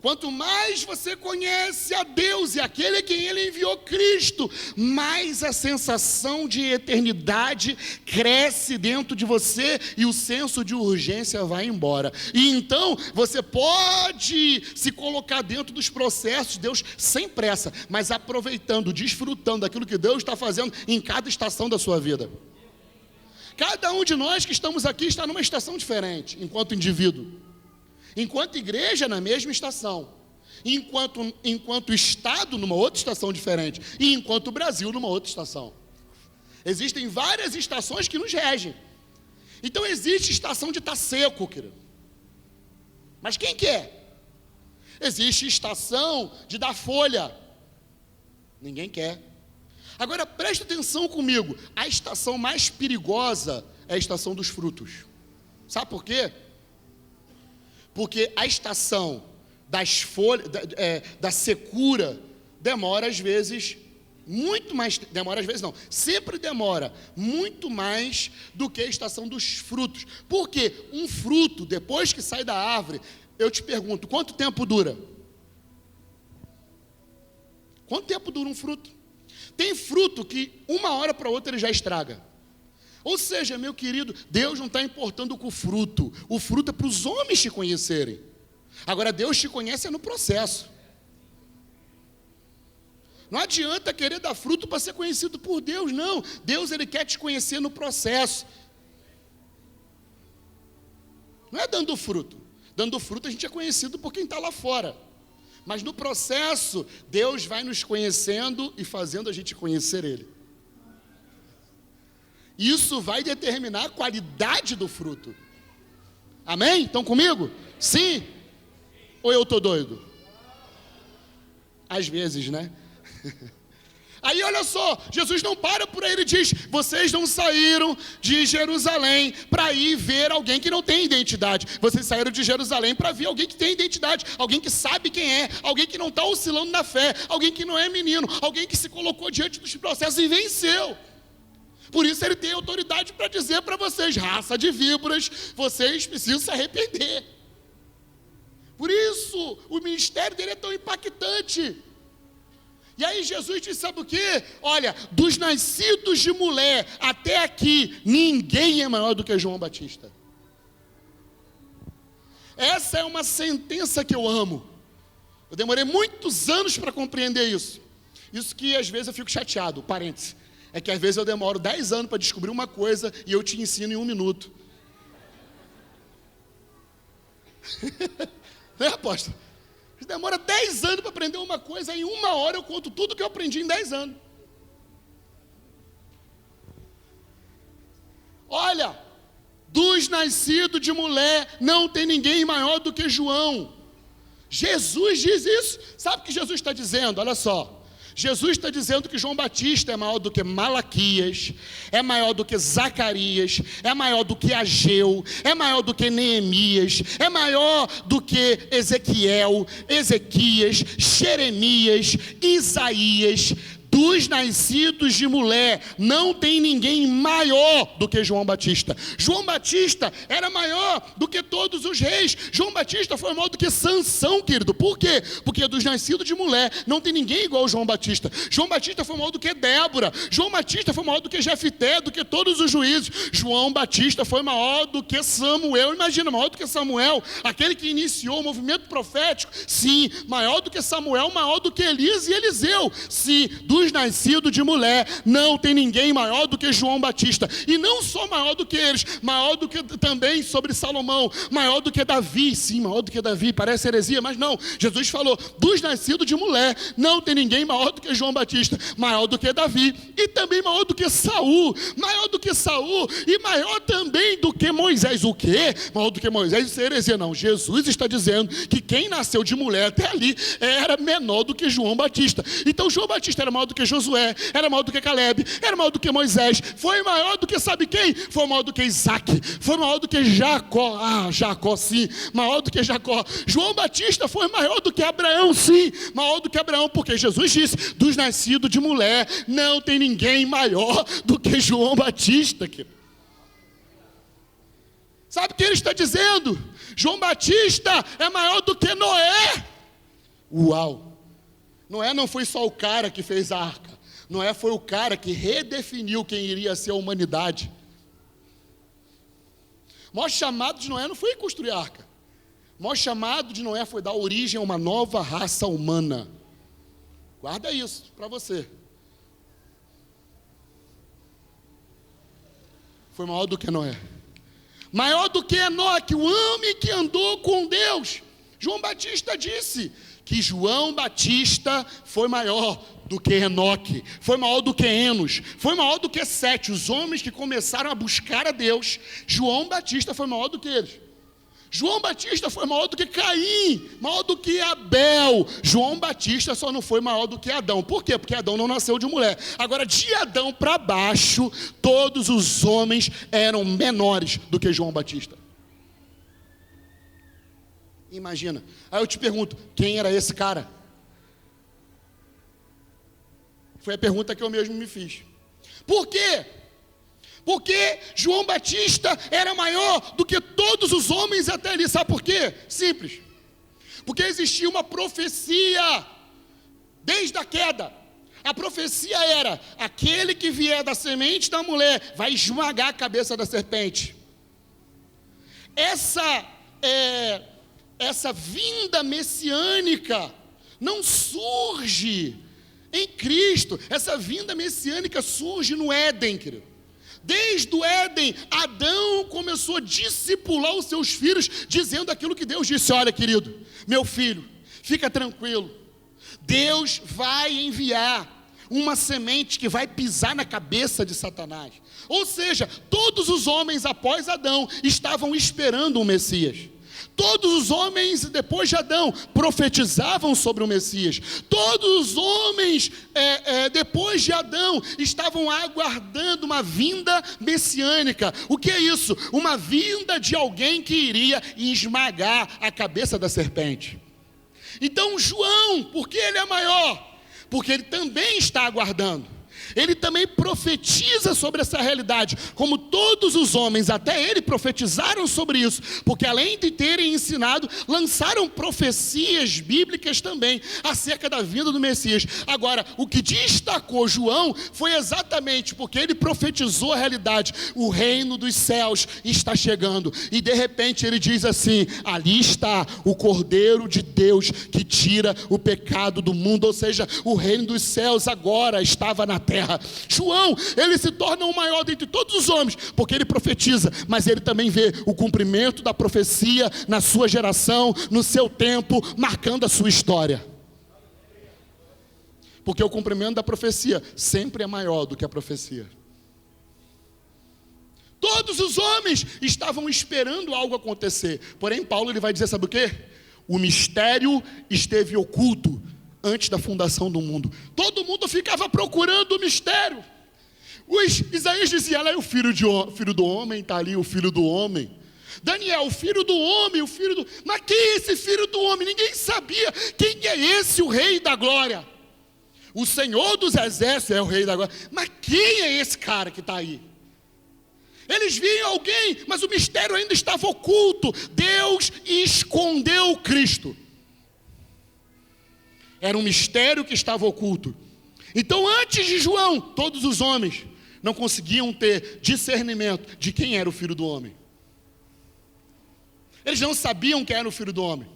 Quanto mais você conhece a Deus e aquele a quem Ele enviou, Cristo, mais a sensação de eternidade cresce dentro de você e o senso de urgência vai embora. E então você pode se colocar dentro dos processos de Deus sem pressa, mas aproveitando, desfrutando daquilo que Deus está fazendo em cada estação da sua vida. Cada um de nós que estamos aqui está numa estação diferente, enquanto indivíduo. Enquanto igreja, na mesma estação. Enquanto Estado, numa outra estação diferente. E enquanto Brasil, numa outra estação. Existem várias estações que nos regem. Então existe estação de estar seco, querido. Mas quem quer? Existe estação de dar folha. Ninguém quer. Agora preste atenção comigo. A estação mais perigosa é a estação dos frutos. Sabe por quê? Porque a estação das folhas, da secura, demora às vezes, muito mais, demora às vezes não, sempre demora muito mais do que a estação dos frutos. Porque um fruto, depois que sai da árvore, eu te pergunto, quanto tempo dura? Quanto tempo dura um fruto? Tem fruto que uma hora para outra ele já estraga. Ou seja, meu querido, Deus não está importando com o fruto é para os homens te conhecerem. Agora, Deus te conhece no processo. Não adianta querer dar fruto para ser conhecido por Deus, não. Deus, Ele quer te conhecer no processo. Não é dando fruto. Dando fruto a gente é conhecido por quem está lá fora. Mas no processo, Deus vai nos conhecendo e fazendo a gente conhecer Ele. Isso vai determinar a qualidade do fruto. Amém? Estão comigo? Sim? Ou eu estou doido? Às vezes, né? Aí olha só, Jesus não para por aí, Ele diz, vocês não saíram de Jerusalém para ir ver alguém que não tem identidade. Vocês saíram de Jerusalém para ver alguém que tem identidade, alguém que sabe quem é, alguém que não está oscilando na fé, alguém que não é menino, alguém que se colocou diante dos processos e venceu. Por isso Ele tem autoridade para dizer para vocês, raça de víboras, vocês precisam se arrepender. Por isso o ministério dele é tão impactante. E aí Jesus disse, sabe o quê? Olha, dos nascidos de mulher até aqui, ninguém é maior do que João Batista. Essa é uma sentença que eu amo. Eu demorei muitos anos para compreender isso. Isso que às vezes eu fico chateado, parênteses. É que às vezes eu demoro 10 anos para descobrir uma coisa e eu te ensino em 1 minuto. Né, apóstolo? Demora 10 anos para aprender uma coisa, em 1 hora eu conto tudo que eu aprendi em 10 anos. Olha, dos nascidos de mulher, não tem ninguém maior do que João. Jesus diz isso. Sabe o que Jesus está dizendo? Olha só. Jesus está dizendo que João Batista é maior do que Malaquias, é maior do que Zacarias, é maior do que Ageu, é maior do que Neemias, é maior do que Ezequiel, Ezequias, Jeremias, Isaías. Dos nascidos de mulher, não tem ninguém maior do que João Batista. João Batista era maior do que todos os reis. João Batista foi maior do que Sansão, querido. Por quê? Porque dos nascidos de mulher, não tem ninguém igual João Batista. João Batista foi maior do que Débora. João Batista foi maior do que Jefité, do que todos os juízes. João Batista foi maior do que Samuel. Imagina, maior do que Samuel, aquele que iniciou o movimento profético. Sim, maior do que Samuel, maior do que Elias e Eliseu. Sim, dos nascidos de mulher, não tem ninguém maior do que João Batista. E não só maior do que eles, maior do que também sobre Salomão, maior do que Davi. Sim, maior do que Davi, parece heresia, mas não. Jesus falou, dos nascidos de mulher, não tem ninguém maior do que João Batista, maior do que Davi, e também maior do que Saul, maior do que Saul, e maior também do que Moisés. O quê? Maior do que Moisés, isso é heresia. Não, Jesus está dizendo que quem nasceu de mulher até ali era menor do que João Batista. Então João Batista era maior do que Josué, era maior do que Caleb, era maior do que Moisés, foi maior do que sabe quem? Foi maior do que Isaac, foi maior do que Jacó. Jacó sim, maior do que Jacó. João Batista foi maior do que Abraão, sim, maior do que Abraão, porque Jesus disse, dos nascidos de mulher, não tem ninguém maior do que João Batista. Sabe o que ele está dizendo? João Batista é maior do que Noé. Uau! Noé não foi só o cara que fez a arca. Noé foi o cara que redefiniu quem iria ser a humanidade. O maior chamado de Noé não foi construir a arca. O maior chamado de Noé foi dar origem a uma nova raça humana. Guarda isso para você. Foi maior do que Noé. Maior do que Enoque, o homem que andou com Deus. João Batista disse que João Batista foi maior do que Enoque, foi maior do que Enos, foi maior do que Sete, os homens que começaram a buscar a Deus. João Batista foi maior do que eles. João Batista foi maior do que Caim, maior do que Abel. João Batista só não foi maior do que Adão. Por quê? Porque Adão não nasceu de mulher. Agora, de Adão para baixo, todos os homens eram menores do que João Batista. Imagina. Aí eu te pergunto, quem era esse cara? Foi a pergunta que eu mesmo me fiz. Por quê? Porque João Batista era maior do que todos os homens até ali. Sabe por quê? Simples. Porque existia uma profecia desde a queda. A profecia era: aquele que vier da semente da mulher vai esmagar a cabeça da serpente. Essa vinda messiânica não surge em Cristo. Essa vinda messiânica surge no Éden, querido. Desde o Éden, Adão começou a discipular os seus filhos, dizendo aquilo que Deus disse: olha, querido, meu filho, fica tranquilo, Deus vai enviar uma semente que vai pisar na cabeça de Satanás. Ou seja, todos os homens após Adão estavam esperando um Messias. Todos os homens depois de Adão profetizavam sobre o Messias. Todos os homens depois de Adão estavam aguardando uma vinda messiânica. O que é isso? Uma vinda de alguém que iria esmagar a cabeça da serpente. Então João, por que ele é maior? Porque ele também está aguardando. Ele também profetiza sobre essa realidade, como todos os homens até ele profetizaram sobre isso, porque além de terem ensinado, lançaram profecias bíblicas também acerca da vinda do Messias. Agora, o que destacou João foi exatamente porque ele profetizou a realidade: o reino dos céus está chegando. E de repente ele diz assim: ali está o Cordeiro de Deus que tira o pecado do mundo. Ou seja, o reino dos céus agora estava na terra. João, ele se torna o maior dentre todos os homens, porque ele profetiza, mas ele também vê o cumprimento da profecia na sua geração, no seu tempo, marcando a sua história. Porque o cumprimento da profecia sempre é maior do que a profecia. Todos os homens estavam esperando algo acontecer, porém Paulo ele vai dizer, sabe o quê? O mistério esteve oculto antes da fundação do mundo. Todo mundo ficava procurando o mistério. Isaías dizia: lá é o filho do homem, está ali o filho do homem. Daniel, o filho do homem, o filho do... Mas quem é esse filho do homem? Ninguém sabia. Quem é esse, o rei da glória? O Senhor dos exércitos é o rei da glória. Mas quem é esse cara que está aí? Eles viam alguém, mas o mistério ainda estava oculto. Deus escondeu Cristo. Era um mistério que estava oculto. Então, antes de João, todos os homens não conseguiam ter discernimento de quem era o Filho do Homem. Eles não sabiam quem era o Filho do Homem.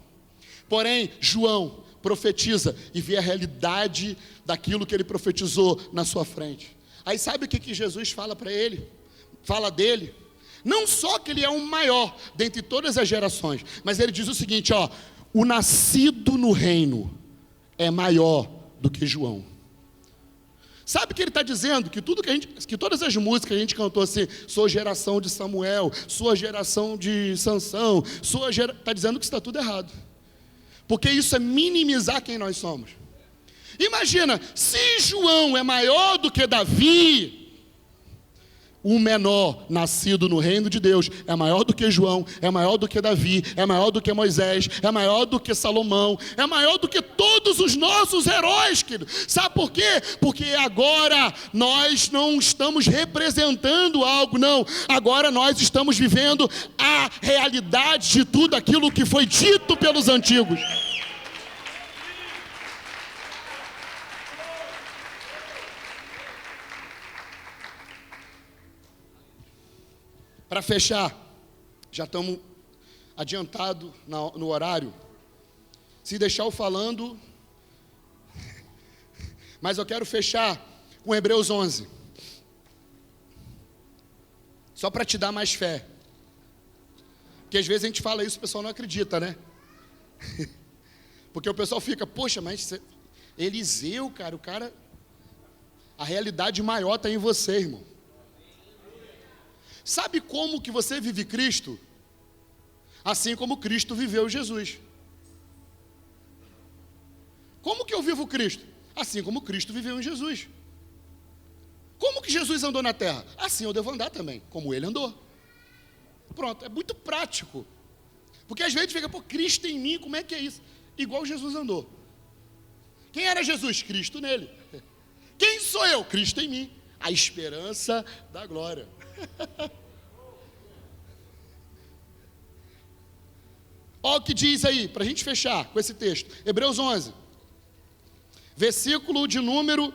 Porém, João profetiza e vê a realidade daquilo que ele profetizou na sua frente. Aí sabe o que Jesus fala para ele? Fala dele. Não só que ele é o maior dentre todas as gerações, mas ele diz o seguinte, ó: o nascido no reino é maior do que João. Sabe o que ele está dizendo? Que todas as músicas que a gente cantou assim, sua geração de Samuel, sua geração de Sansão, está dizendo que está tudo errado. Porque isso é minimizar quem nós somos. Imagina, se João é maior do que Davi, o menor nascido no reino de Deus é maior do que João, é maior do que Davi, é maior do que Moisés, é maior do que Salomão, é maior do que todos os nossos heróis, querido. Sabe por quê? Porque agora nós não estamos representando algo, não. Agora nós estamos vivendo a realidade de tudo aquilo que foi dito pelos antigos. Para fechar, já estamos adiantados no horário. Se deixar eu falando, mas eu quero fechar com Hebreus 11. Só para te dar mais fé. Porque às vezes a gente fala isso e o pessoal não acredita, né? Porque o pessoal fica, poxa, mas Eliseu, cara, a realidade maior está em você, irmão. Sabe como que você vive Cristo? Assim como Cristo viveu Jesus. Como que eu vivo Cristo? Assim como Cristo viveu em Jesus. Como que Jesus andou na terra? Assim eu devo andar também, como ele andou. Pronto, é muito prático. Porque às vezes fica, pô, Cristo em mim, como é que é isso? Igual Jesus andou. Quem era Jesus? Cristo nele. Quem sou eu? Cristo em mim. A esperança da glória. Olha o que diz aí, para a gente fechar com esse texto. Hebreus 11. Versículo de número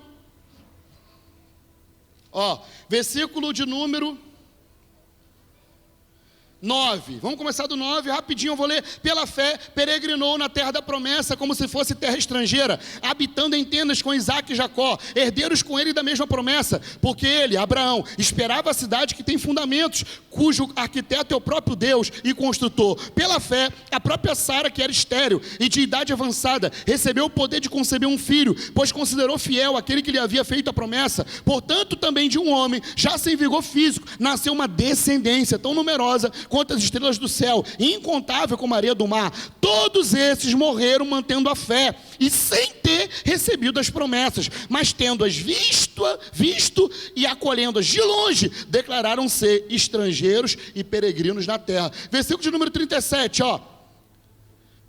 9, vamos começar do 9, rapidinho eu vou ler. Pela fé, peregrinou na terra da promessa, como se fosse terra estrangeira, habitando em tendas com Isaque e Jacó, herdeiros com ele da mesma promessa, porque ele, Abraão, esperava a cidade que tem fundamentos, cujo arquiteto é o próprio Deus e construtor. Pela fé, a própria Sara, que era estéril e de idade avançada, recebeu o poder de conceber um filho, pois considerou fiel aquele que lhe havia feito a promessa. Portanto, também de um homem, já sem vigor físico, nasceu uma descendência tão numerosa quanto as estrelas do céu, e incontável como a areia do mar. Todos esses morreram mantendo a fé, e sem ter recebido as promessas, mas tendo-as visto e acolhendo-as de longe, declararam ser estrangeiros e peregrinos na terra. Versículo de número 37,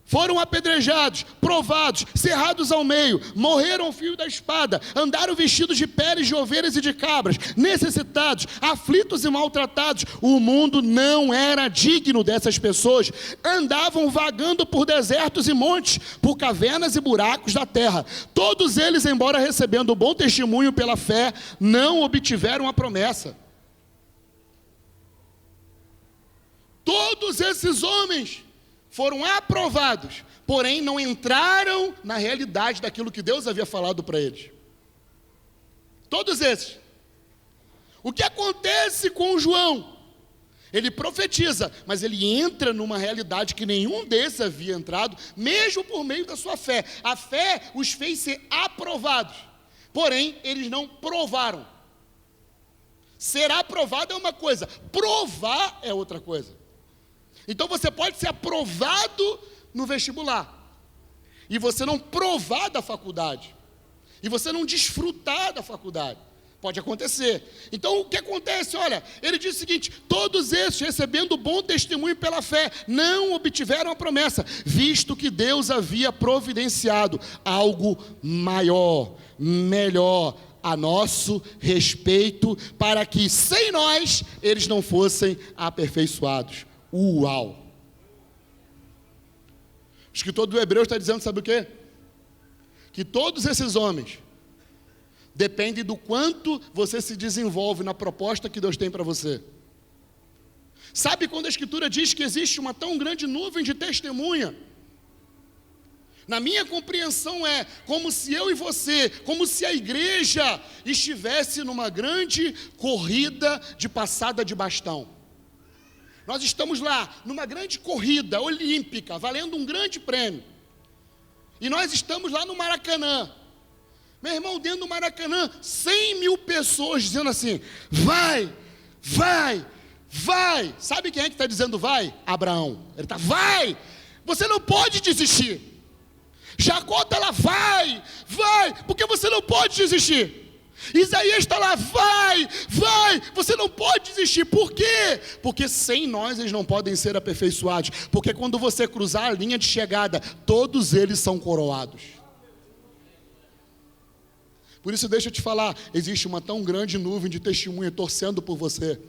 foram apedrejados, provados, cerrados ao meio, morreram ao fio da espada, andaram vestidos de peles de ovelhas e de cabras, necessitados, aflitos e maltratados. O mundo não era digno dessas pessoas. Andavam vagando por desertos e montes, por cavernas e buracos da terra. Todos eles, embora recebendo bom testemunho pela fé, não obtiveram a promessa. Todos esses homens foram aprovados, porém não entraram na realidade daquilo que Deus havia falado para eles. Todos esses. O que acontece com João? Ele profetiza, mas ele entra numa realidade que nenhum desses havia entrado, mesmo por meio da sua fé. A fé os fez ser aprovados, porém eles não provaram. Ser aprovado é uma coisa, provar é outra coisa. Então você pode ser aprovado no vestibular, e você não provar da faculdade, e você não desfrutar da faculdade. Pode acontecer. Então o que acontece? Olha, ele diz o seguinte: todos esses, recebendo bom testemunho pela fé, não obtiveram a promessa, visto que Deus havia providenciado algo maior, melhor a nosso respeito, para que sem nós eles não fossem aperfeiçoados. Uau! O escritor do Hebreus está dizendo, sabe o quê? Que todos esses homens dependem do quanto você se desenvolve na proposta que Deus tem para você. Sabe quando a Escritura diz que existe uma tão grande nuvem de testemunha? Na minha compreensão é como se eu e você, como se a igreja estivesse numa grande corrida de passada de bastão. Nós estamos lá, numa grande corrida olímpica, valendo um grande prêmio. E nós estamos lá no Maracanã. Meu irmão, dentro do Maracanã, 100 mil pessoas dizendo assim: vai, vai, vai. Sabe quem é que está dizendo vai? Abraão. Ele está, vai, você não pode desistir. Jacó está lá, vai, vai, porque você não pode desistir. Isaías está lá, vai, vai, você não pode desistir. Por quê? Porque sem nós eles não podem ser aperfeiçoados. Porque quando você cruzar a linha de chegada, todos eles são coroados. Por isso deixa eu te falar, existe uma tão grande nuvem de testemunha torcendo por você.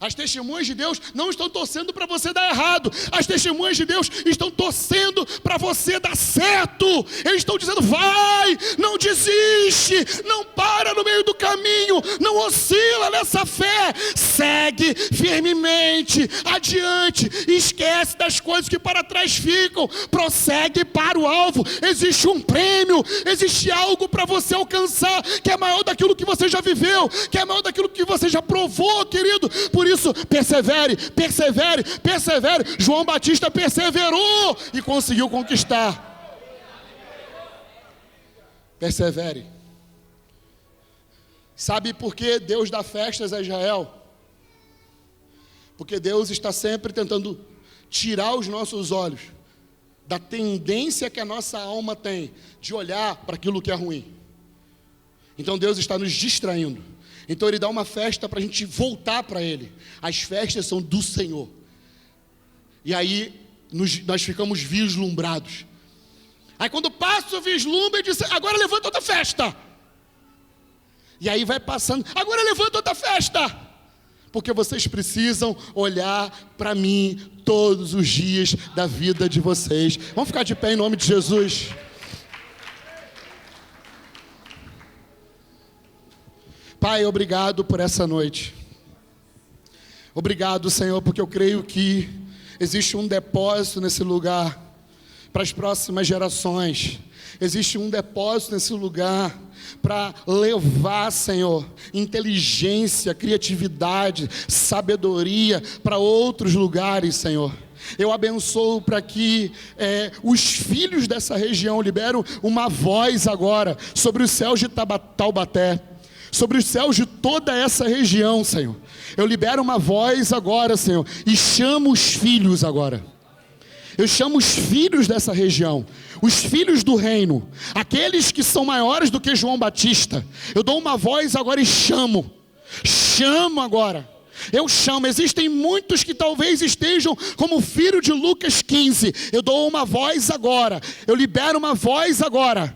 As testemunhas de Deus não estão torcendo para você dar errado. As testemunhas de Deus estão torcendo para você dar certo. Eles estão dizendo: vai, não desiste, não para no meio do caminho, não oscila nessa fé, segue firmemente adiante, esquece das coisas que para trás ficam, prossegue para o alvo. Existe um prêmio, existe algo para você alcançar, que é maior daquilo que você já viveu, que é maior daquilo que você já provou, querido. Por isso, persevere, persevere, persevere. João Batista perseverou e conseguiu conquistar. Persevere. Sabe por que Deus dá festas a Israel? Porque Deus está sempre tentando tirar os nossos olhos da tendência que a nossa alma tem de olhar para aquilo que é ruim. Então Deus está nos distraindo. Então Ele dá uma festa para a gente voltar para Ele. As festas são do Senhor. E aí nós ficamos vislumbrados. Aí quando passa o vislumbre, Ele diz: agora levanta outra festa. E aí vai passando: agora levanta outra festa. Porque vocês precisam olhar para mim todos os dias da vida de vocês. Vamos ficar de pé em nome de Jesus. Pai, obrigado por essa noite. Obrigado, Senhor, porque eu creio que existe um depósito nesse lugar para as próximas gerações. Existe um depósito nesse lugar para levar, Senhor, inteligência, criatividade, sabedoria para outros lugares, Senhor. Eu abençoo para que os filhos dessa região liberam uma voz agora sobre os céus de Taubaté, sobre os céus de toda essa região, Senhor. Eu libero uma voz agora, Senhor, e chamo os filhos agora. Eu chamo os filhos dessa região, os filhos do reino, aqueles que são maiores do que João Batista. Eu dou uma voz agora e chamo agora. Eu chamo. Existem muitos que talvez estejam como o filho de Lucas 15. Eu dou uma voz agora, eu libero uma voz agora.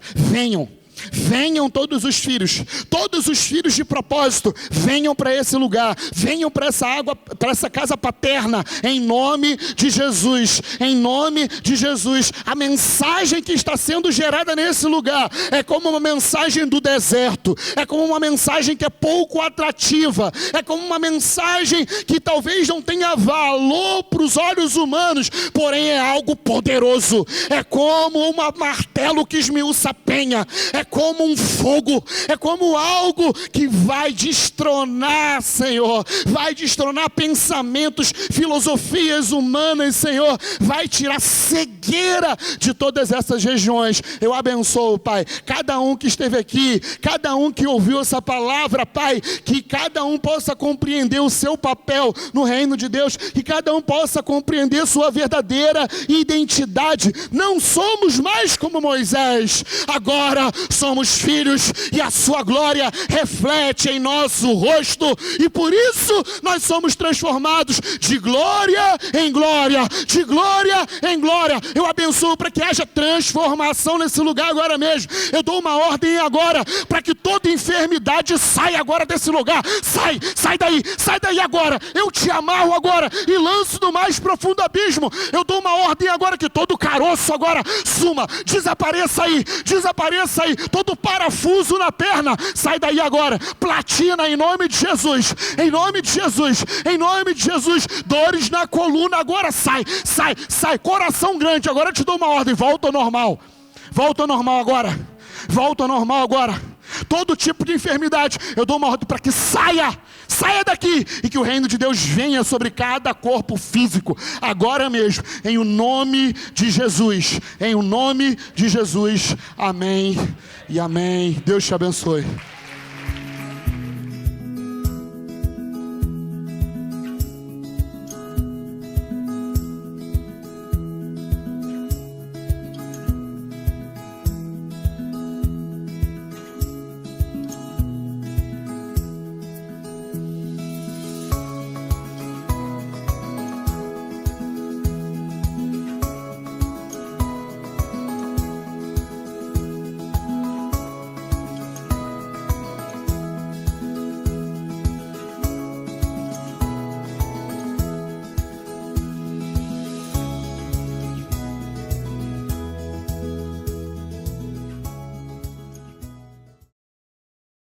Venham todos os filhos de propósito, venham para esse lugar, venham para essa água, para essa casa paterna, em nome de Jesus, em nome de Jesus. A mensagem que está sendo gerada nesse lugar é como uma mensagem do deserto, é como uma mensagem que é pouco atrativa, é como uma mensagem que talvez não tenha valor para os olhos humanos, porém é algo poderoso, é como um martelo que esmiuça a penha, é como um fogo, é como algo que vai destronar, Senhor, vai destronar pensamentos, filosofias humanas, Senhor, vai tirar cegueira de todas essas regiões. Eu abençoo, Pai, cada um que esteve aqui, cada um que ouviu essa palavra, Pai, que cada um possa compreender o seu papel no reino de Deus, que cada um possa compreender sua verdadeira identidade. Não somos mais como Moisés, agora somos filhos e a sua glória reflete em nosso rosto, e por isso nós somos transformados de glória em glória, de glória em glória. Eu abençoo para que haja transformação nesse lugar agora mesmo. Eu dou uma ordem agora para que toda enfermidade saia agora desse lugar. Sai daí agora. Eu te amarro agora e lanço no mais profundo abismo. Eu dou uma ordem agora que todo caroço agora suma, desapareça aí, todo parafuso na perna, sai daí agora. Platina em nome de Jesus, em nome de Jesus, em nome de Jesus. Dores na coluna agora sai. Coração grande, agora eu te dou uma ordem, volta ao normal agora. Todo tipo de enfermidade, eu dou uma ordem para que saia daqui, e que o reino de Deus venha sobre cada corpo físico, agora mesmo, em o nome de Jesus, amém e amém. Deus te abençoe.